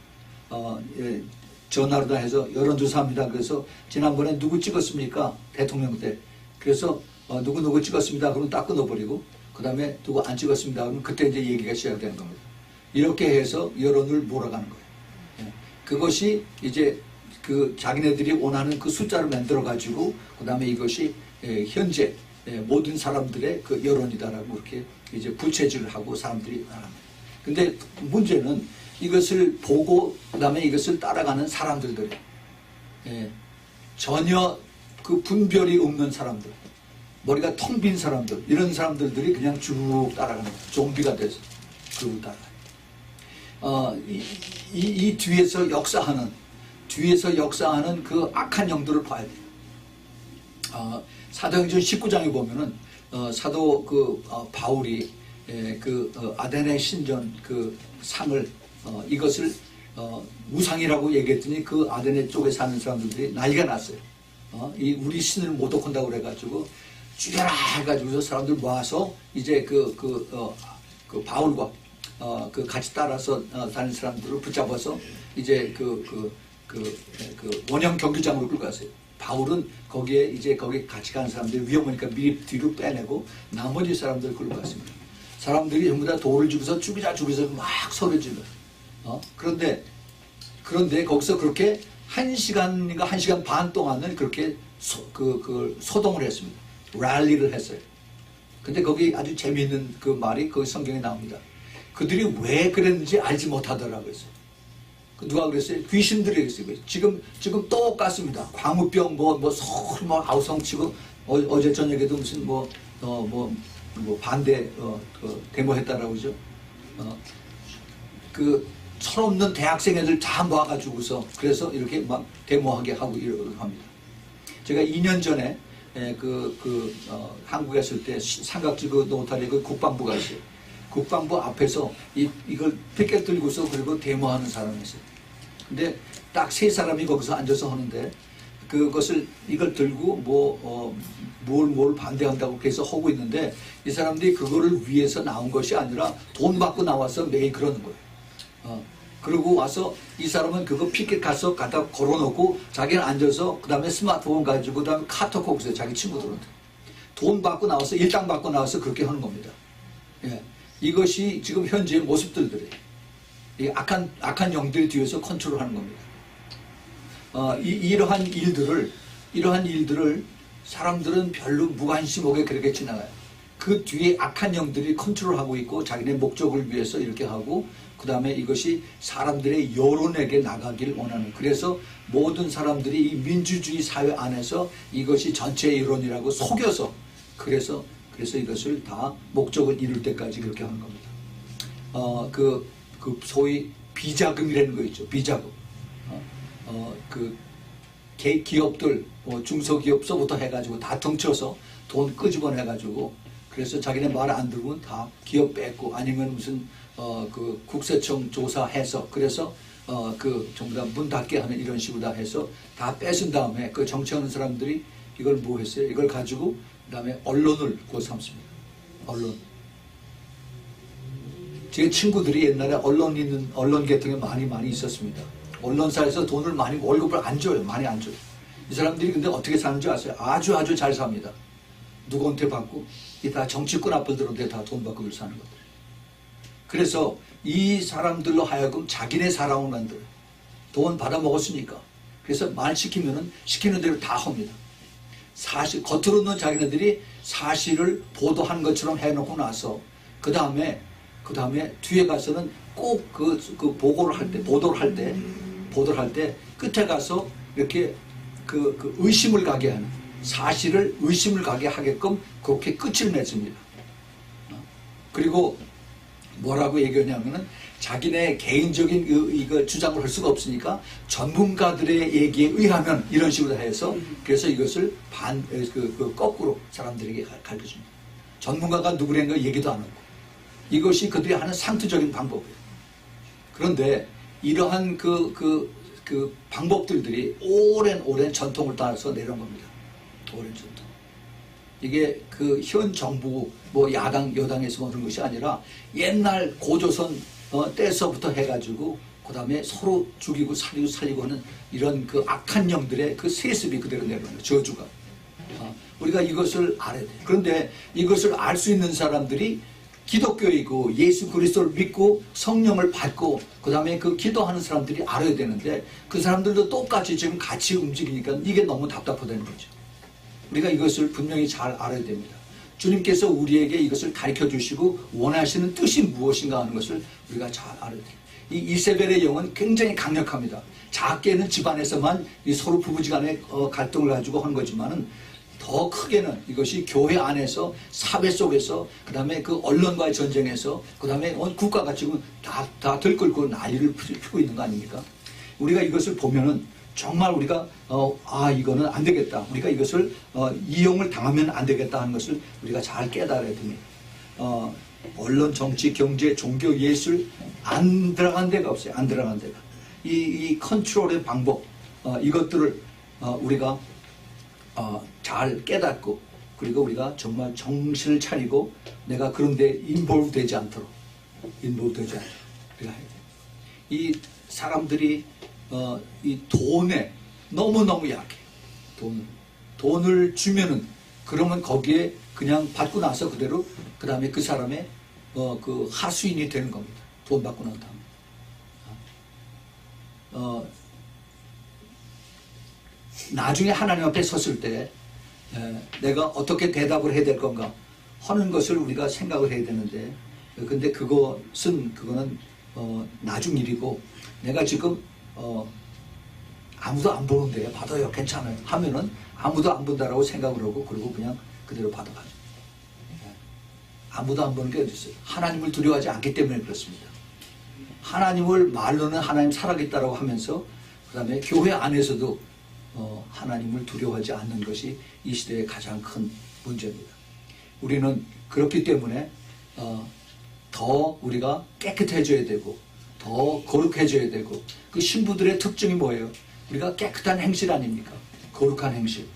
전화로 다 해서 여론조사합니다. 그래서 지난번에 누구 찍었습니까? 대통령 때. 그래서 누구 찍었습니다. 그러면 딱 끊어버리고 그 다음에 누구 안 찍었습니다. 그러면 그때 이제 얘기가 시작되는 겁니다. 이렇게 해서 여론을 몰아가는 거예요. 예. 그것이 이제 그 자기네들이 원하는 그 숫자를 만들어 가지고 그 다음에 이것이 현재 모든 사람들의 그 여론이다라고 이렇게 이제 부채질을 하고 사람들이 말합니다. 근데 문제는 이것을 보고 그 다음에 이것을 따라가는 사람들이 전혀 그 분별이 없는 사람들, 머리가 텅 빈 사람들, 이런 사람들이 그냥 쭉 따라가는 거예요. 좀비가 돼서 그러고 따라가요. 이 뒤에서 역사하는 그 악한 영들을 봐야 돼요. 사도행전 19장에 보면은 사도 바울이 아데네 신전 그 상을 이것을 우상이라고 얘기했더니 그 아데네 쪽에 사는 사람들이 난리가 났어요. 이 우리 신을 모독한다고 그래가지고 죽여라 해가지고서 사람들 모아서 이제 그 바울과 그 같이 따라서 다니는 사람들을 붙잡아서 이제 그 원형 경기장으로 끌고 갔어요. 바울은 거기 같이 가는 사람들이 위험하니까 미리 뒤로 빼내고 나머지 사람들을 끌고 갔습니다. 사람들이 전부 다 돌을 주고서 죽이자 막 소리 질러. 그런데 거기서 그렇게 1시간인가 1시간 반 동안은 그렇게 소동을 했습니다. 랠리를 했어요. 근데 거기 아주 재미있는 그 말이 거기 성경에 나옵니다. 그들이 왜 그랬는지 알지 못하더라고요. 누가 그랬어요? 귀신들이 그랬어요. 지금 똑같습니다. 광우병 서울 아우성치고 어제 저녁에도 무슨 반대 데모했다라고 그러죠. 그 철없는 대학생 애들 다 모아가지고서 그래서 이렇게 막 데모하게 하고 이러고 합니다. 제가 2년 전에 한국에 있을 때 삼각지 노타리 국방부가 있어요. 국방부 앞에서 이걸 피켓 들고서 그리고 데모하는 사람이 있어요. 근데 딱 3사람이 거기서 앉아서 하는데 이걸 들고 뭘 반대한다고 계속 하고 있는데 이 사람들이 그거를 위해서 나온 것이 아니라 돈 받고 나와서 매일 그러는 거예요. 그러고 와서 이 사람은 그거 피켓 가서 갖다 걸어놓고 자기는 앉아서 그 다음에 스마트폰 가지고 그 다음에 카톡 하고 있어요. 자기 친구들한테. 돈 받고 나와서 일당 받고 나와서 그렇게 하는 겁니다. 예. 이것이 지금 현재의 모습들이에요. 이 악한 영들 뒤에서 컨트롤하는 겁니다. 이러한 일들을 사람들은 별로 무관심하게 그렇게 지나가요. 그 뒤에 악한 영들이 컨트롤하고 있고 자기네 목적을 위해서 이렇게 하고 그 다음에 이것이 사람들의 여론에게 나가기를 원하는, 그래서 모든 사람들이 이 민주주의 사회 안에서 이것이 전체 여론이라고 속여서 그래서 이것을 다 목적을 이룰 때까지 그렇게 하는 겁니다. 소위 비자금이라는 거 있죠. 비자금. 기업들, 중소기업서부터 해가지고 다 덩쳐서 돈 끄집어내가지고 그래서 자기네 말 안 들으면 다 기업 뺏고 아니면 무슨 국세청 조사해서 그래서 전부 다 문 닫게 하는 이런 식으로 다 해서 다 뺏은 다음에 그 정치하는 사람들이 이걸 뭐 했어요? 이걸 가지고 그 다음에 언론을 삼습니다. 언론. 제 친구들이 옛날에 언론 계통에 많이 있었습니다. 언론사에서 돈을 월급을 안 줘요. 많이 안 줘요. 이 사람들이 근데 어떻게 사는지 아세요? 아주 잘 삽니다. 누구한테 받고? 이 다 정치권 앞들한테 다 돈 받고 사는 것들. 그래서 이 사람들로 하여금 자기네 사람을 만들어요. 돈 받아 먹었으니까. 그래서 말 시키면은 시키는 대로 다 합니다. 겉으로는 자기네들이 사실을 보도한 것처럼 해놓고 나서 그 다음에 뒤에 가서는 꼭 보도를 할 때 끝에 가서 이렇게 의심을 가게 하는, 사실을 의심을 가게 하게끔 그렇게 끝을 맺습니다. 그리고 뭐라고 얘기하냐면은 자기네 개인적인 이거 주장을 할 수가 없으니까 전문가들의 얘기에 의하면 이런 식으로 해서 그래서 이것을 거꾸로 사람들에게 가르쳐줍니다. 전문가가 누구라는 거 얘기도 안 하고 이것이 그들이 하는 상투적인 방법이에요. 그런데 이러한 방법들이 오랜 전통을 따라서 내려온 겁니다. 오랜 전통. 이게 현 정부 야당 여당에서 그런 것이 아니라 옛날 고조선 때서부터 해가지고 그 다음에 서로 죽이고 살리고 하는 이런 악한 영들의 세습이 그대로 내려오는 거예요. 저주가. 우리가 이것을 알아야 돼요. 그런데 이것을 알 수 있는 사람들이 기독교이고 예수 그리스도를 믿고 성령을 받고 그 다음에 그 기도하는 사람들이 알아야 되는데 그 사람들도 똑같이 지금 같이 움직이니까 이게 너무 답답하다는 거죠. 우리가 이것을 분명히 잘 알아야 됩니다. 주님께서 우리에게 이것을 가르쳐 주시고 원하시는 뜻이 무엇인가 하는 것을 우리가 잘 알아야 돼요. 이 이세벨의 영은 굉장히 강력합니다. 작게는 집안에서만 서로 부부지간에 갈등을 가지고 한 거지만은 더 크게는 이것이 교회 안에서 사회 속에서 그 다음에 그 언론과의 전쟁에서 그 다음에 국가가 지금 다 들끓고 난리를 피우고 있는 거 아닙니까? 우리가 이것을 보면은 정말 우리가 이거는 안 되겠다. 우리가 이것을 이용을 당하면 안 되겠다 하는 것을 우리가 잘 깨달아야 됩니다. 언론, 정치, 경제, 종교, 예술 안 들어간 데가 없어요. 안 들어간 데가. 이 컨트롤의 방법 이것들을 우리가 잘 깨닫고 그리고 우리가 정말 정신을 차리고 내가 그런데 인볼브 되지 않도록 우리가 해야 돼요. 이 사람들이 이 돈에 너무너무 약해. 돈을 주면은 그러면 거기에 그냥 받고 나서 그대로 그 다음에 그 사람의 그 하수인이 되는 겁니다. 돈 받고 난 다음에. 나중에 하나님 앞에 섰을 때 내가 어떻게 대답을 해야 될 건가 하는 것을 우리가 생각을 해야 되는데 근데 그거는 나중 일이고 내가 지금 아무도 안 보는데 받아요 괜찮아요 하면은 아무도 안 본다라고 생각을 하고 그리고 그냥 그대로 받아가죠. 아무도 안 보는 게 어디 있어요. 하나님을 두려워하지 않기 때문에 그렇습니다. 하나님을 말로는 하나님 살아겠다라고 하면서 그 다음에 교회 안에서도 하나님을 두려워하지 않는 것이 이 시대의 가장 큰 문제입니다. 우리는 그렇기 때문에 더 우리가 깨끗해져야 되고 더 거룩해져야 되고 그 신부들의 특징이 뭐예요? 우리가 깨끗한 행실 아닙니까? 거룩한 행실.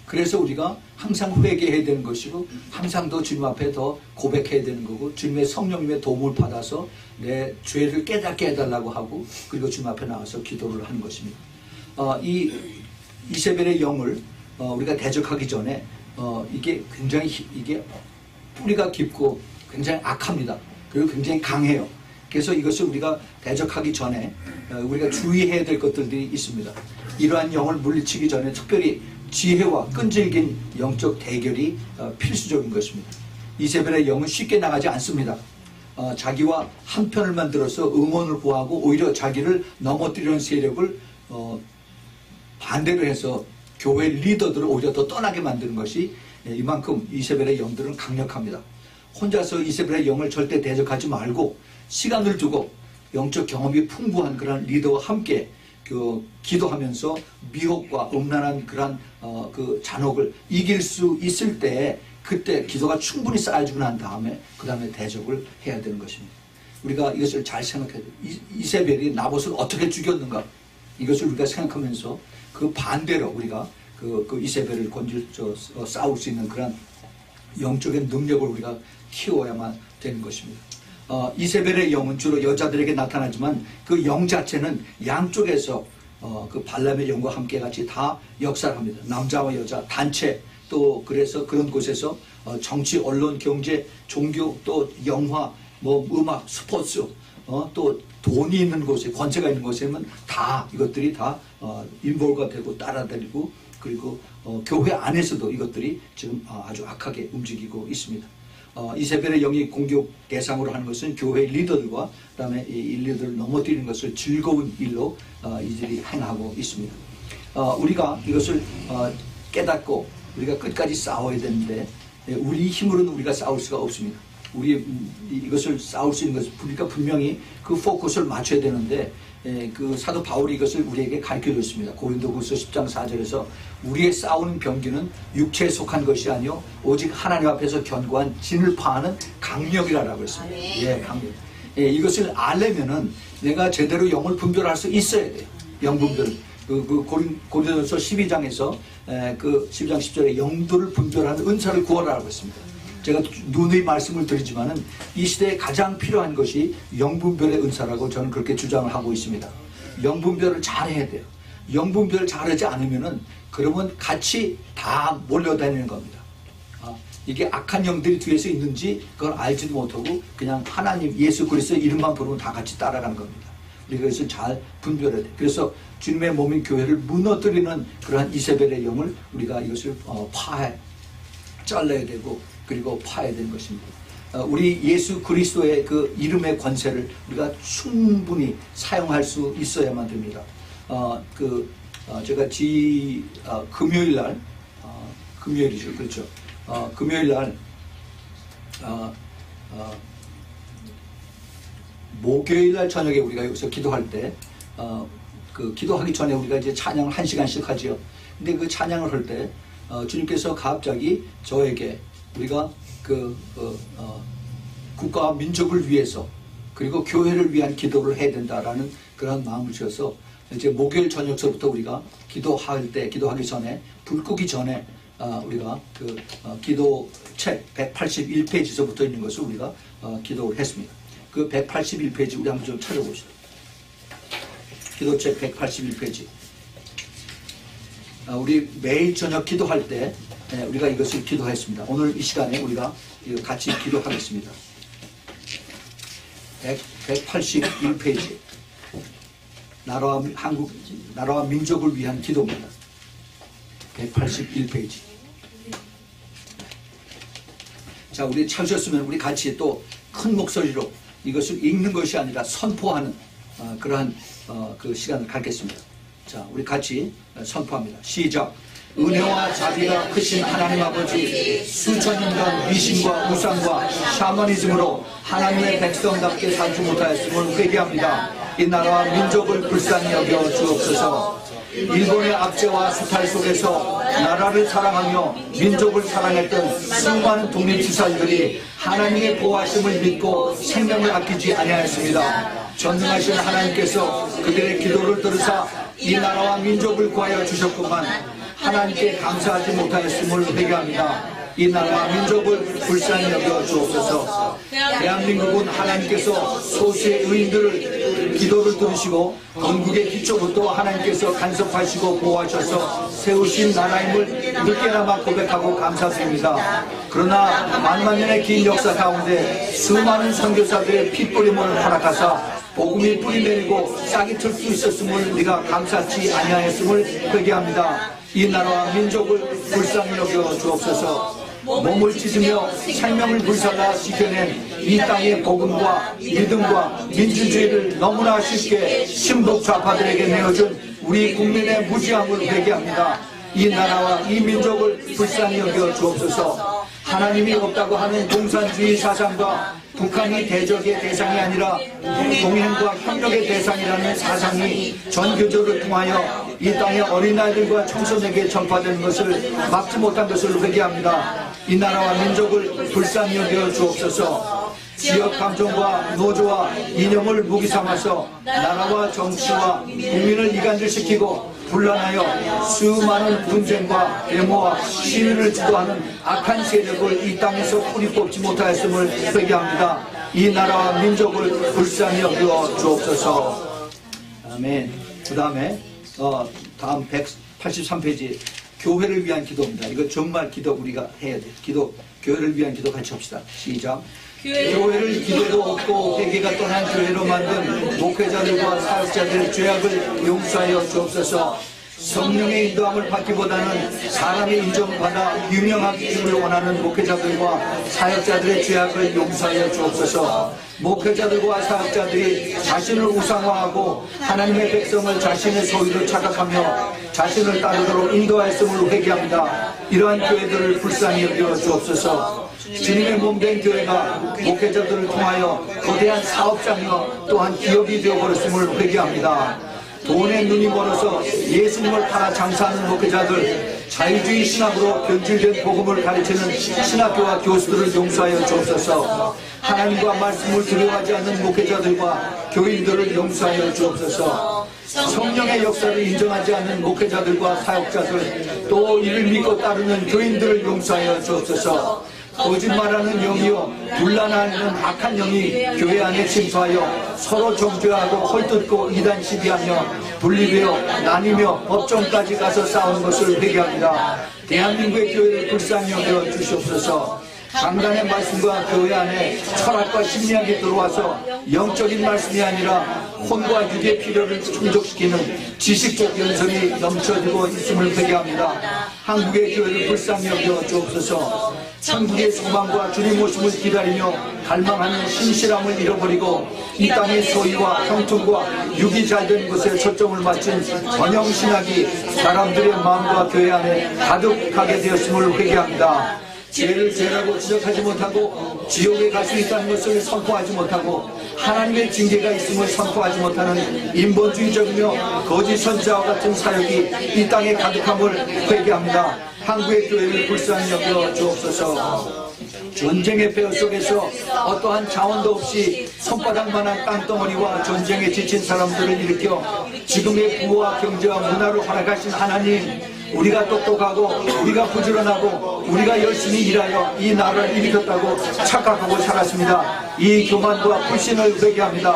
그래서 우리가 항상 회개해야 되는 것이고 항상 더 주님 앞에 더 고백해야 되는 거고 주님의 성령님의 도움을 받아서 내 죄를 깨닫게 해달라고 하고 그리고 주님 앞에 나와서 기도를 하는 것입니다. 이 이세벨의 영을 우리가 대적하기 전에 이게 굉장히 이게 뿌리가 깊고 굉장히 악합니다. 그리고 굉장히 강해요. 그래서 이것을 우리가 대적하기 전에 우리가 주의해야 될 것들이 있습니다. 이러한 영을 물리치기 전에 특별히 지혜와 끈질긴 영적 대결이 필수적인 것입니다. 이세벨의 영은 쉽게 나가지 않습니다. 자기와 한편을 만들어서 응원을 구하고 오히려 자기를 넘어뜨리는 세력을 반대로 해서 교회 리더들을 오히려 더 떠나게 만드는 것이 이만큼 이세벨의 영들은 강력합니다. 혼자서 이세벨의 영을 절대 대적하지 말고 시간을 두고 영적 경험이 풍부한 그런 리더와 함께 기도하면서 미혹과 음란한 그런 그 잔혹을 이길 수 있을 때 그때 기도가 충분히 쌓여지고 난 다음에 그 다음에 대적을 해야 되는 것입니다. 우리가 이것을 잘 생각해야 돼요. 이세벨이 나봇을 어떻게 죽였는가 이것을 우리가 생각하면서 그 반대로 우리가 그 이세벨을 싸울 수 있는 그런 영적인 능력을 우리가 키워야만 되는 것입니다. 이세벨의 영은 주로 여자들에게 나타나지만 그 영 자체는 양쪽에서 그 발람의 영과 함께 같이 다 역사를 합니다. 남자와 여자, 단체 또 그래서 그런 곳에서 정치, 언론, 경제, 종교 또 영화, 뭐 음악, 스포츠 또 돈이 있는 곳에 권세가 있는 곳에는 다 이것들이 다 인볼가 되고 따라다니고 그리고 교회 안에서도 이것들이 지금 아주 악하게 움직이고 있습니다. 이세벨의 영이 공격 대상으로 하는 것은 교회 리더들과 그 다음에 이 리더를 넘어뜨리는 것을 즐거운 일로 이들이 행하고 있습니다. 우리가 이것을 깨닫고 우리가 끝까지 싸워야 되는데 우리 힘으로는 우리가 싸울 수가 없습니다. 이것을 싸울 수 있는 것은 우리가 분명히 그 포커스를 맞춰야 되는데 그 사도 바울이 이것을 우리에게 가르쳐 줬습니다. 고린도후서 10장 4절에서 우리의 싸우는 병기는 육체에 속한 것이 아니요 오직 하나님 앞에서 견고한 진을 파하는 강력이라고 했습니다. 예, 강력. 이것을 알려면은 내가 제대로 영을 분별할 수 있어야 돼요. 영 분별을. 고린도서 12장에서 그 12장 10절에 영도를 분별하는 은사를 구하라고 했습니다. 제가 누누이 말씀을 드리지만은 이 시대에 가장 필요한 것이 영분별의 은사라고 저는 그렇게 주장을 하고 있습니다. 영분별을 잘해야 돼요. 영분별을 잘하지 않으면은 그러면 같이 다 몰려다니는 겁니다. 이게 악한 영들이 뒤에서 있는지 그걸 알지도 못하고 그냥 하나님 예수 그리스도 이름만 부르면 다 같이 따라가는 겁니다. 우리가 그것을 잘 분별해야 돼. 그래서 주님의 몸인 교회를 무너뜨리는 그러한 이세벨의 영을 우리가 이것을 잘라야 되고 그리고 파야 되는 것입니다. 우리 예수 그리스도의 그 이름의 권세를 우리가 충분히 사용할 수 있어야만 됩니다. 제가 금요일 날, 금요일이죠, 그렇죠? 금요일 날, 목요일 날 저녁에 우리가 여기서 기도할 때, 기도하기 전에 우리가 이제 찬양을 1시간씩 하죠. 근데 그 찬양을 할 때, 주님께서 갑자기 저에게 우리가 국가와 민족을 위해서 그리고 교회를 위한 기도를 해야 된다라는 그런 마음을 주셔서 이제 목요일 저녁서부터 우리가 기도하기 전에 불 끄기 전에 우리가 기도책 181페이지서부터 있는 것을 우리가 기도를 했습니다. 그 181페이지 우리 한번 좀 찾아봅시다. 기도책 181페이지. 우리 매일 저녁 기도할 때 우리가 이것을 기도했습니다. 오늘 이 시간에 우리가 같이 기도하겠습니다. 181페이지. 나라와 민족을 위한 기도입니다. 181페이지. 자, 우리 찾으셨으면 우리 같이 또 큰 목소리로 이것을 읽는 것이 아니라 선포하는 그러한 그 시간을 갖겠습니다. 자, 우리 같이 선포합니다. 시작. 은혜와 자비가 크신 하나님 아버지, 수천 년간 미신과 우상과 샤머니즘으로 하나님의 백성답게 살지 못하였음을 회개합니다. 이 나라와 민족을 불쌍히 여겨 주옵소서. 일본의 압제와 수탈 속에서 나라를 사랑하며 민족을 사랑했던 수많은 독립투사들이 하나님의 보호하심을 믿고 생명을 아끼지 아니하였습니다. 전능하신 하나님께서 그들의 기도를 들으사 이 나라와 민족을 구하여 주셨구만. 하나님께 감사하지 못하였음을 회개합니다. 이 나라와 민족을 불쌍히 여겨 주옵소서. 대한민국은 하나님께서 소수의 의인들을 기도를 들으시고 건국의 기초부터 하나님께서 간섭하시고 보호하셔서 세우신 나라임을 늦게나마 고백하고 감사드립니다. 그러나 만만년의 긴 역사 가운데 수많은 선교사들의 핏뿌림을 허락하사 복음이 뿌리내리고 싹이 틀 수 있었음을 우리가 감사치 아니하였음을 회개합니다. 이 나라와 민족을 불쌍히 여겨 주옵소서. 몸을 찢으며 생명을 불살라 지켜낸 이 땅의 복음과 믿음과 민주주의를 너무나 쉽게 신복 좌파들에게 내어준 우리 국민의 무지함을 회개합니다. 이 나라와 이 민족을 불쌍히 여겨 주옵소서. 하나님이 없다고 하는 공산주의 사상과 북한이 대적의 대상이 아니라 동행과 협력의 대상이라는 사상이 전교조를 통하여 이 땅의 어린아이들과 청소년에게 전파되는 것을 막지 못한 것을 회개합니다. 이 나라와 민족을 불쌍히 여겨 주옵소서. 지역 감정과 노조와 이념을 무기 삼아서 나라와 정치와 국민을 이간질시키고 분란하여 수많은 분쟁과 데모와 시위를 주도하는 악한 세력을 이 땅에서 뿌리 뽑지 못하였음을 회개합니다. 이 나라와 민족을 불쌍히 여겨 주옵소서. 아멘. 그 다음에 다음 183페이지 교회를 위한 기도입니다. 이거 정말 기도 우리가 해야 돼. 교회를 위한 기도 같이 합시다. 시작. 교회를 기도도 없고 회개가 떠난 교회로 만든 목회자들과 사역자들의 죄악을 용서하여 주옵소서. 성령의 인도함을 받기보다는 사람의 인정을 받아 유명하기를 원하는 목회자들과 사역자들의 죄악을 용서하여 주옵소서. 목회자들과 사역자들이 자신을 우상화하고 하나님의 백성을 자신의 소유로 착각하며 자신을 따르도록 인도하였음을 회개합니다. 이러한 교회들을 불쌍히 여겨 주옵소서. 주님의 몸된 교회가 목회자들을 통하여 거대한 사업장이며 또한 기업이 되어버렸음을 회개합니다. 돈에 눈이 멀어서 예수님을 팔아 장사하는 목회자들, 자유주의 신학으로 변질된 복음을 가르치는 신학교와 교수들을 용서하여 주옵소서. 하나님과 말씀을 두려워하지 않는 목회자들과 교인들을 용서하여 주옵소서. 성령의 역사를 인정하지 않는 목회자들과 사역자들, 또 이를 믿고 따르는 교인들을 용서하여 주옵소서. 거짓말하는 영이요 분란하는 악한 영이 교회 안에 침투하여 서로 정죄하고 헐뜯고 이단 시비하며 분리되어 나뉘며 법정까지 가서 싸우는 것을 회개합니다. 대한민국의 교회를 불쌍히 여겨 주시옵소서. 강단의 말씀과 교회 안에 철학과 심리학이 들어와서 영적인 말씀이 아니라 혼과 육의 필요를 충족시키는 지식적 연설이 넘쳐지고 있음을 회개합니다. 한국의 교회를 불쌍히 여겨 주옵소서. 천국의 소망과 주님 오심을 기다리며 갈망하는 신실함을 잃어버리고 이 땅의 소유와 형통과 육이 잘된 것에 초점을 맞춘 번영신학이 사람들의 마음과 교회 안에 가득하게 되었음을 회개합니다. 죄를 죄라고 지적하지 못하고 지옥에 갈 수 있다는 것을 선포하지 못하고 하나님의 징계가 있음을 선포하지 못하는 인본주의적이며 거짓 선지자와 같은 사역이 이 땅에 가득함을 회개합니다. 한국의 교회를 불쌍히 여겨 주옵소서. 전쟁의 폐허 속에서 어떠한 자원도 없이 손바닥만한 땅덩어리와 전쟁에 지친 사람들을 일으켜 지금의 부와 경제와 문화를 허락하신 하나님, 우리가 똑똑하고 우리가 부지런하고 우리가 열심히 일하여 이 나라를 일으켰다고 착각하고 살았습니다. 이 교만과 불신을 회개합니다.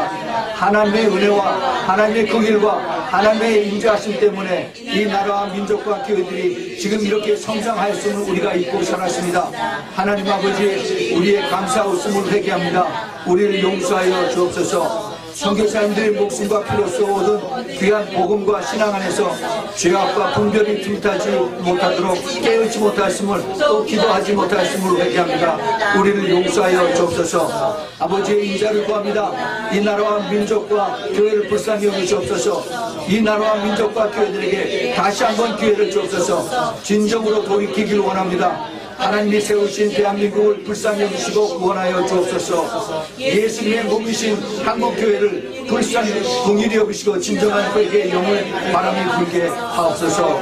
하나님의 은혜와 하나님의 긍휼과 하나님의 인자하심 때문에 이 나라와 민족과 교회들이 지금 이렇게 성장하였음을 우리가 잊고 살았습니다. 하나님 아버지, 우리의 감사없음을 회개합니다. 우리를 용서하여 주옵소서. 선교사님들의 목숨과 피로써 얻은 귀한 복음과 신앙 안에서 죄악과 분별이 틈타지 못하도록 깨우치 못하였음을, 또 기도하지 못하였음을 회개합니다. 우리를 용서하여 주옵소서. 아버지의 인자를 구합니다. 이 나라와 민족과 교회를 불쌍히 여겨 주옵소서. 이 나라와 민족과 교회들에게 다시 한번 기회를 주옵소서. 진정으로 돌이키기를 원합니다. 하나님이 세우신 대한민국을 불쌍히 여기시고 구원하여 주옵소서. 예수님의 몸이신 한국교회를 불쌍히 긍휼히 여기시고 진정한 회개의 영을 바람이 불게 하옵소서.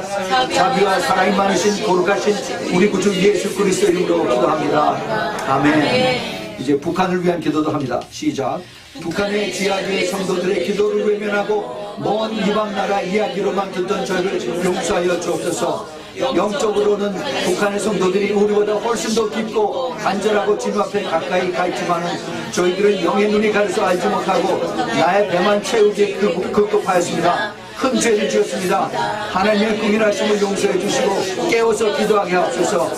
자비와 사랑이 많으신 거룩하신 우리 구주 예수 그리스도 이름으로 기도합니다. 아멘. 이제 북한을 위한 기도도 합니다. 시작. 북한의 지하교회 성도들의 기도를 외면하고 먼 이방 나라 이야기로만 듣던 저희를 용서하여 주옵소서. 영적으로는 북한의 성도들이 우리보다 훨씬 더 깊고 간절하고 주님 앞에 가까이 가 있지만은 저희들은 영의 눈이 가려서 알지 못하고 나의 배만 채우기에 급급하였습니다. 큰 죄를 지었습니다. 하나님의 긍휼하심을 용서해 주시고 깨워서 기도하게 하옵소서.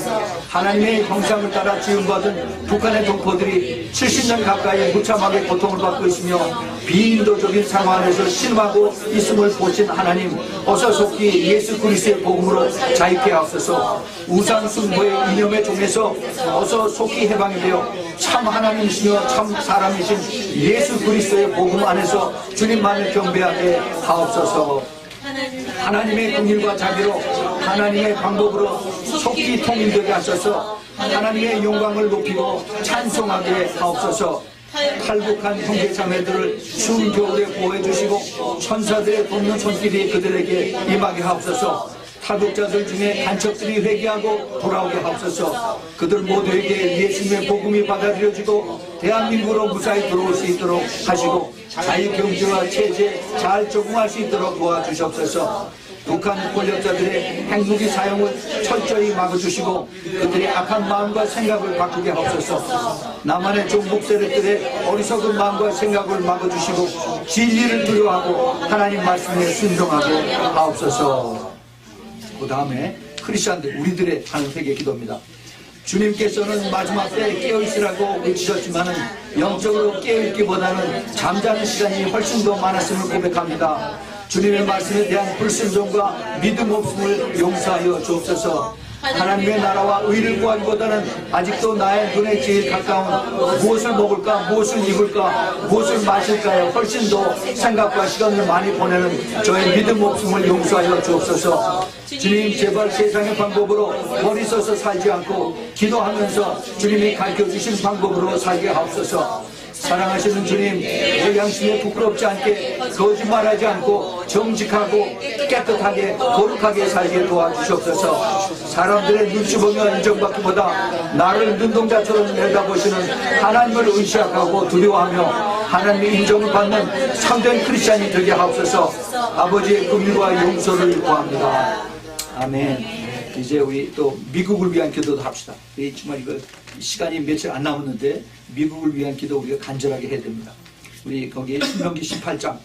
하나님의 형상을 따라 지음받은 북한의 동포들이 70년 가까이 무참하게 고통을 받고 있으며 비인도적인 상황 안에서 신음하고 있음을 보신 하나님, 어서 속히 예수 그리스도의 복음으로 자유케 하옵소서. 우상 숭배의 이념의 종에서 어서 속히 해방이 되어 참 하나님이시며 참 사람이신 예수 그리스도의 복음 안에서 주님만을 경배하게 하옵소서. 하나님의 긍휼과 자비로 하나님의 방법으로 속히 통일되게 하셔서 하나님의 영광을 높이고 찬송하게 하옵소서. 탈북한 형제자매들을 추운 겨울에 보호해 주시고 천사들의 돕는 손길이 그들에게 임하게 하옵소서. 탈북자들 중에 간첩들이 회개하고 돌아오게 하옵소서. 그들 모두에게 예수님의 복음이 받아들여지고 대한민국으로 무사히 들어올 수 있도록 하시고 자유경제와 체제에 잘 적응할 수 있도록 도와주시옵소서. 북한 권력자들의 핵무기 사용을 철저히 막아주시고 그들의 악한 마음과 생각을 바꾸게 하옵소서. 남한의 종북 세력들의 어리석은 마음과 생각을 막아주시고 진리를 두려워하고 하나님 말씀에 순종하게 하옵소서. 그 다음에 크리스천들, 우리들의 하는 회개 기도입니다. 주님께서는 마지막 때에 깨어있으라고 외치셨지만 영적으로 깨어있기보다는 잠자는 시간이 훨씬 더 많았음을 고백합니다. 주님의 말씀에 대한 불순종과 믿음 없음을 용서하여 주옵소서. 하나님의 나라와 의를 구하기보다는 아직도 나의 눈에 제일 가까운 무엇을 먹을까, 무엇을 입을까, 무엇을 마실까에 훨씬 더 생각과 시간을 많이 보내는 저의 믿음 없음을 용서하여 주옵소서. 주님, 제발 세상의 방법으로 머리 써서 살지 않고 기도하면서 주님이 가르쳐주신 방법으로 살게 하옵소서. 사랑하시는 주님, 내 양심에 부끄럽지 않게 거짓말하지 않고 정직하고 깨끗하게 거룩하게 살게 도와주시옵소서. 사람들의 눈치 보며 인정받기보다 나를 눈동자처럼 내다보시는 하나님을 의식하고 두려워하며 하나님의 인정을 받는 참된 크리스찬이 되게 하옵소서. 아버지의 긍휼과 용서를 구합니다. 아멘. 이제 우리 또 미국을 위한 기도도 합시다. 정말 이거 시간이 며칠 안 남았는데 미국을 위한 기도 우리가 간절하게 해야 됩니다. 우리 거기 신명기 18장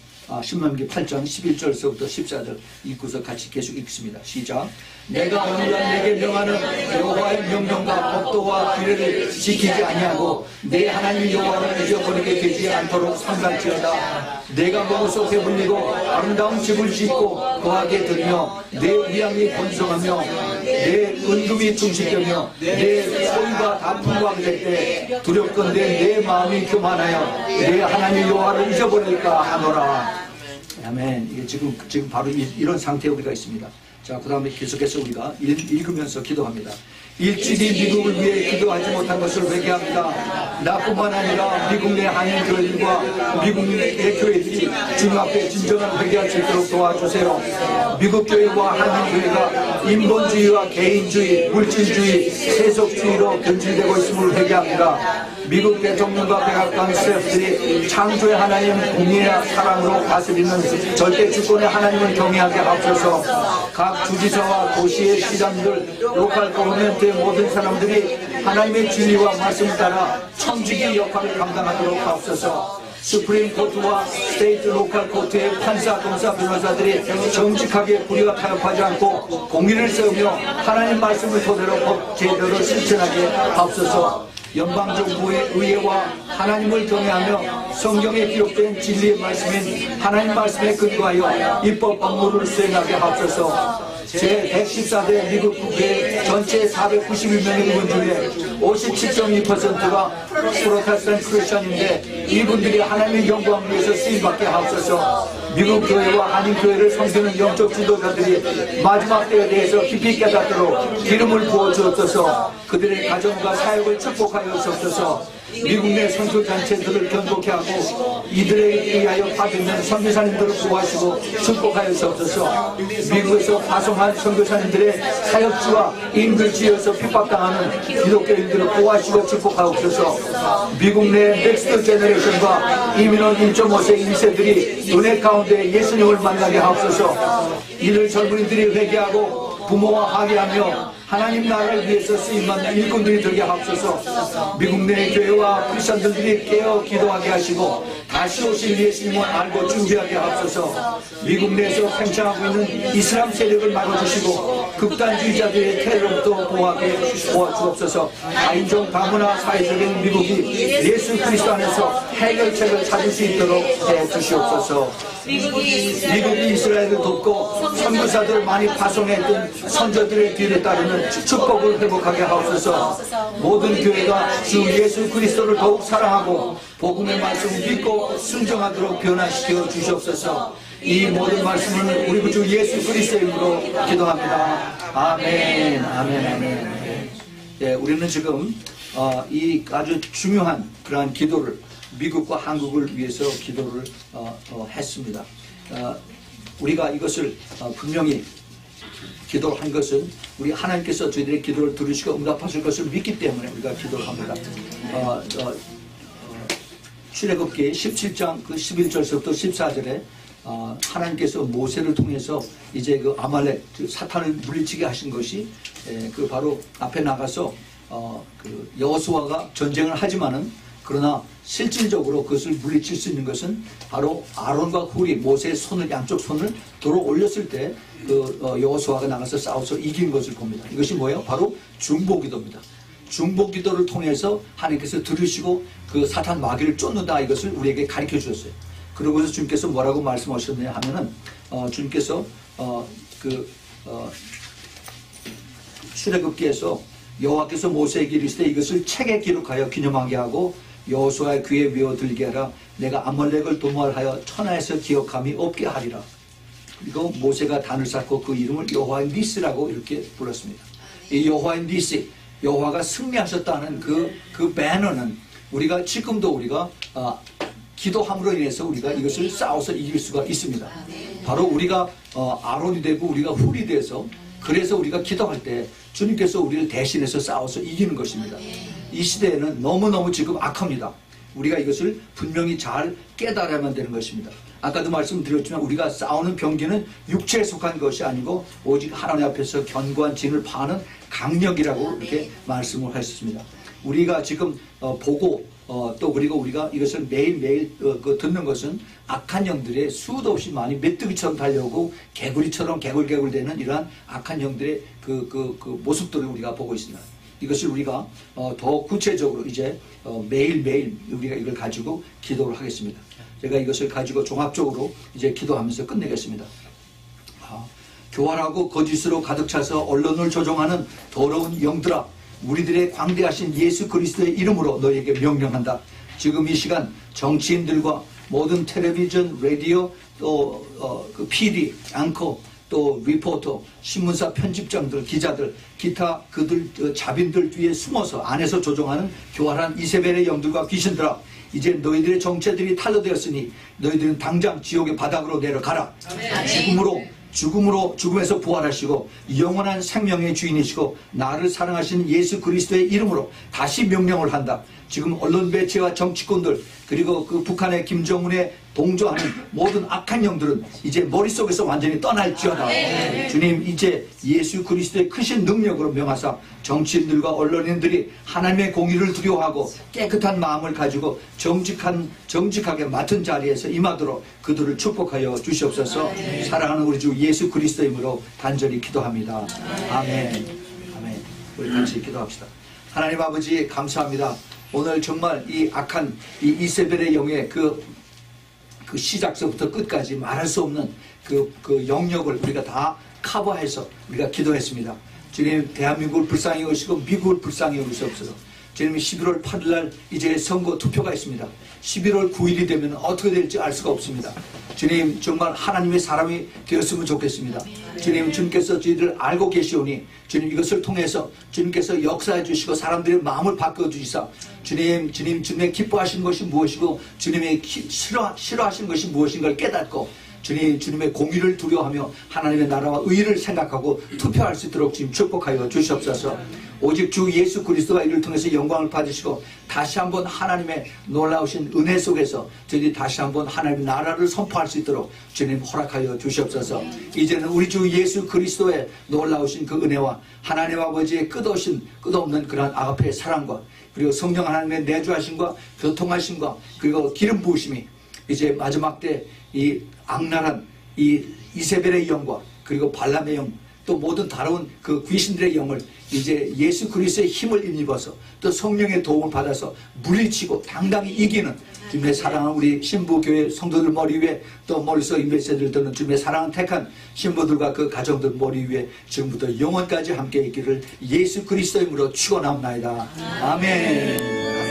신명기 8장 11절서부터 14절 읽고서 같이 계속 읽습니다. 시작. 내가 오늘날 내게 명하는 여호와의 명령과 법도와 규례를 지키지 아니하고 내 하나님 여호와를 잊어버리게 되지 않도록 삼갈지어다. 내가 먹어서 배불리고 아름다운 집을 짓고 거하게 되며 내 위양이 번성하며 내 은금이 충식되며 내 소유가 다 풍부하게 될 때 두렵건대 내 마음이 교만하여 내 하나님 여호와를 잊어버릴까 하노라. 아멘. 이게 지금 바로 이런 상태에 우리가 있습니다. 자, 그 다음에 계속해서 우리가 읽으면서 기도합니다. 일찍이 미국을 위해 기도하지 못한 것을 회개합니다. 나뿐만 아니라 미국 내 한인교회들과 미국 내 교회들이 주님 앞에 진정한 회개할 수 있도록 도와주세요. 미국 교회와 한인교회가 인본주의와 개인주의, 물질주의, 세속주의로 변질되고 있음을 회개합니다. 미국 대통령과 백악관 스태프들이 창조의 하나님 공의와 사랑으로 다스리는 절대 주권의 하나님을 경외하게 하옵소서. 각 주지사와 도시의 시장들, 로컬 거버넌트의 모든 사람들이 하나님의 진리와 말씀을 따라 청지기 역할을 감당하도록 하옵소서. 수프림 코트와 스테이트 로컬 코트의 판사, 검사, 변호사들이 정직하게 불의와 타협하지 않고 공의를 세우며 하나님 말씀을 토대로 법 제도를 실천하게 하옵소서. 연방정부의 의회와 하나님을 경외하며 성경에 기록된 진리의 말씀인 하나님 말씀에 근거하여 입법 업무를 수행하게 하옵소서. 제114대 미국 국회 전체 491명의 의원 중에 57.2%가 프로테스탄트 크리스천인데 이분들이 하나님의 영광을 위해서 쓰임받게 하옵소서. 미국 교회와 한인교회를 섬기는 영적 지도자들이 마지막 때에 대해서 깊이 깨닫도록 기름을 부어주옵소서. 그들의 가정과 사역을 축복하여 주옵소서. 미국 내 선교단체들을 견고케 하고 이들에 의하여 파견된 선교사님들을 보호하시고 축복하여 주옵소서. 미국에서 파송한 선교사님들의 사역지와 인글지에서 핍박당하는 기독교인들을 보호하시고 축복하옵소서. 미국 내 넥스트 제너레이션과 이민원 1.5세 1세들이 은혜 가운데 예수님을 만나게 하옵소서. 이들 젊은이들이 회개하고 부모와 화해하며 하나님 나라를 위해서 쓰임받는 일꾼들이 되게 하옵소서. 미국 내 교회와 크리스천들이 깨어 기도하게 하시고 다시 오실 예수님을 알고 준비하게 하옵소서. 미국 내에서 팽창하고 있는 이슬람 세력을 막아주시고 극단주의자들의 테러로부터 보호하게 도와주옵소서. 다인종 다문화 사회적인 미국이 예수 그리스도 안에서 해결책을 찾을 수 있도록 해주시옵소서. 미국이 이스라엘을 돕고 선교사들을 많이 파송했던 선조들의 뒤를 따르는 축복을 회복하게 하옵소서. 모든 교회가 주 예수 그리스도를 더욱 사랑하고 복음의 말씀을 믿고 순종하도록 변화시켜 주시옵소서. 이 모든 말씀을 우리 주 예수 그리스도의 이름으로 기도합니다. 아멘, 아멘, 아멘. 네, 우리는 지금 이 아주 중요한 그러한 기도를 미국과 한국을 위해서 기도를 했습니다. 우리가 이것을 분명히 기도를 한 것은 우리 하나님께서 저희들의 기도를 들으시고 응답하실 것을 믿기 때문에 우리가 기도를 합니다. 출애굽기 17장 그 11절서부터 14절에 하나님께서 모세를 통해서 이제 그 아말렉 그 사탄을 물리치게 하신 것이 그 바로 앞에 나가서 그 여호수아가 전쟁을 하지만은 그러나 실질적으로 그것을 물리칠 수 있는 것은 바로 아론과 훌이 모세의 손을 양쪽 손을 들어 올렸을 때 그 여호수아가 나가서 싸워서 이긴 것을 봅니다. 이것이 뭐예요? 바로 중보기도입니다. 중보기도를 통해서 하나님께서 들으시고 그 사탄 마귀를 쫓는다 이것을 우리에게 가르쳐 주셨어요. 그러고서 주님께서 뭐라고 말씀하셨느냐 하면은 주님께서 출애굽기에서 여호와께서 모세에게 이르시되 이것을 책에 기록하여 기념하게 하고 여호수아의 귀에 외워 들게 하라. 내가 아말렉을 도모하여 천하에서 기억함이 없게 하리라. 그리고 모세가 단을 쌓고 그 이름을 여호와의 니스라고 이렇게 불렀습니다. 이 여호와의 니스, 여호와가 승리하셨다는 그 배너는 우리가 지금도 우리가 기도함으로 인해서 우리가 이것을 싸워서 이길 수가 있습니다. 바로 우리가 아론이 되고 우리가 훌이 돼서 그래서 우리가 기도할 때 주님께서 우리를 대신해서 싸워서 이기는 것입니다. 이 시대에는 너무너무 지금 악합니다. 우리가 이것을 분명히 잘 깨달아야만 되는 것입니다. 아까도 말씀드렸지만 우리가 싸우는 병기는 육체에 속한 것이 아니고 오직 하나님 앞에서 견고한 진을 파는 강력이라고 이렇게 말씀을 하셨습니다. 우리가 지금 보고 또 그리고 우리가 이것을 매일매일 듣는 것은 악한 영들의 수도 없이 많이 메뚜기처럼 달려오고 개구리처럼 개굴개굴대는 이러한 악한 영들의 그 모습들을 우리가 보고 있습니다. 이것을 우리가 더 구체적으로 이제 매일매일 우리가 이걸 가지고 기도를 하겠습니다. 제가 이것을 가지고 종합적으로 이제 기도하면서 끝내겠습니다. 교활하고 거짓으로 가득 차서 언론을 조종하는 더러운 영들아, 우리들의 광대하신 예수 그리스도의 이름으로 너희에게 명령한다. 지금 이 시간 정치인들과 모든 텔레비전, 라디오, 또 그 PD, 앵커, 또 리포터, 신문사 편집장들, 기자들, 기타 그들 자빈들 뒤에 숨어서 안에서 조종하는 교활한 이세벨의 영들과 귀신들아, 이제 너희들의 정체들이 탄로되었으니 너희들은 당장 지옥의 바닥으로 내려가라. 죽음에서 부활하시고 영원한 생명의 주인이시고 나를 사랑하시는 예수 그리스도의 이름으로 다시 명령을 한다. 지금 언론 매체와 정치권들 그리고 그 북한의 김정은에 동조하는 모든 악한 영들은 이제 머릿속에서 완전히 떠날지어다. 주님, 이제 예수 그리스도의 크신 능력으로 명하사 정치인들과 언론인들이 하나님의 공의를 두려워하고 깨끗한 마음을 가지고 정직하게 맡은 자리에서 임하도록 그들을 축복하여 주시옵소서. 사랑하는 우리 주 예수 그리스도 이름으로 간절히 기도합니다. 아멘. 아멘. 우리 같이 기도합시다. 하나님 아버지, 감사합니다. 오늘 정말 이 악한 이 이세벨의 영의 그 시작서부터 끝까지 말할 수 없는 그 영역을 우리가 다 커버해서 우리가 기도했습니다. 주님, 대한민국을 불쌍히 여기시고 미국을 불쌍히 여기시옵소서. 주님, 11월 8일 날 이제 선거 투표가 있습니다. 11월 9일이 되면 어떻게 될지 알 수가 없습니다. 주님, 정말 하나님의 사람이 되었으면 좋겠습니다. 주님, 주님께서 저희들을 알고 계시오니 주님, 이것을 통해서 주님께서 역사해 주시고 사람들의 마음을 바꿔주시사 주님의 기뻐하시는 것이 무엇이고 주님의 싫어하시는 것이 무엇인가를 깨닫고 주님의 공의를 두려워하며 하나님의 나라와 의를 생각하고 투표할 수 있도록 주님 축복하여 주시옵소서. 오직 주 예수 그리스도가 이를 통해서 영광을 받으시고 다시 한번 하나님의 놀라우신 은혜 속에서 저희들이 다시 한번 하나님의 나라를 선포할 수 있도록 주님 허락하여 주시옵소서. 이제는 우리 주 예수 그리스도의 놀라우신 그 은혜와 하나님 아버지의 끝없는 그러한 아가페의 사랑과 그리고 성령 하나님의 내주하심과 교통하심과 그리고 기름 부으심이 이제 마지막 때 이 악랄한 이 이세벨의 영과 그리고 발람의 영, 또 모든 다른 그 귀신들의 영을 이제 예수 그리스도의 힘을 힘입어서 또 성령의 도움을 받아서 물리치고 당당히 이기는 주님의 사랑하는 우리 신부교회 성도들 머리 위에 또 머릿속 메시지를 듣는 주님의 사랑을 택한 신부들과 그 가정들 머리 위에 지금부터 영원까지 함께 있기를 예수 그리스도의 이름으로 축원합니다. 아멘.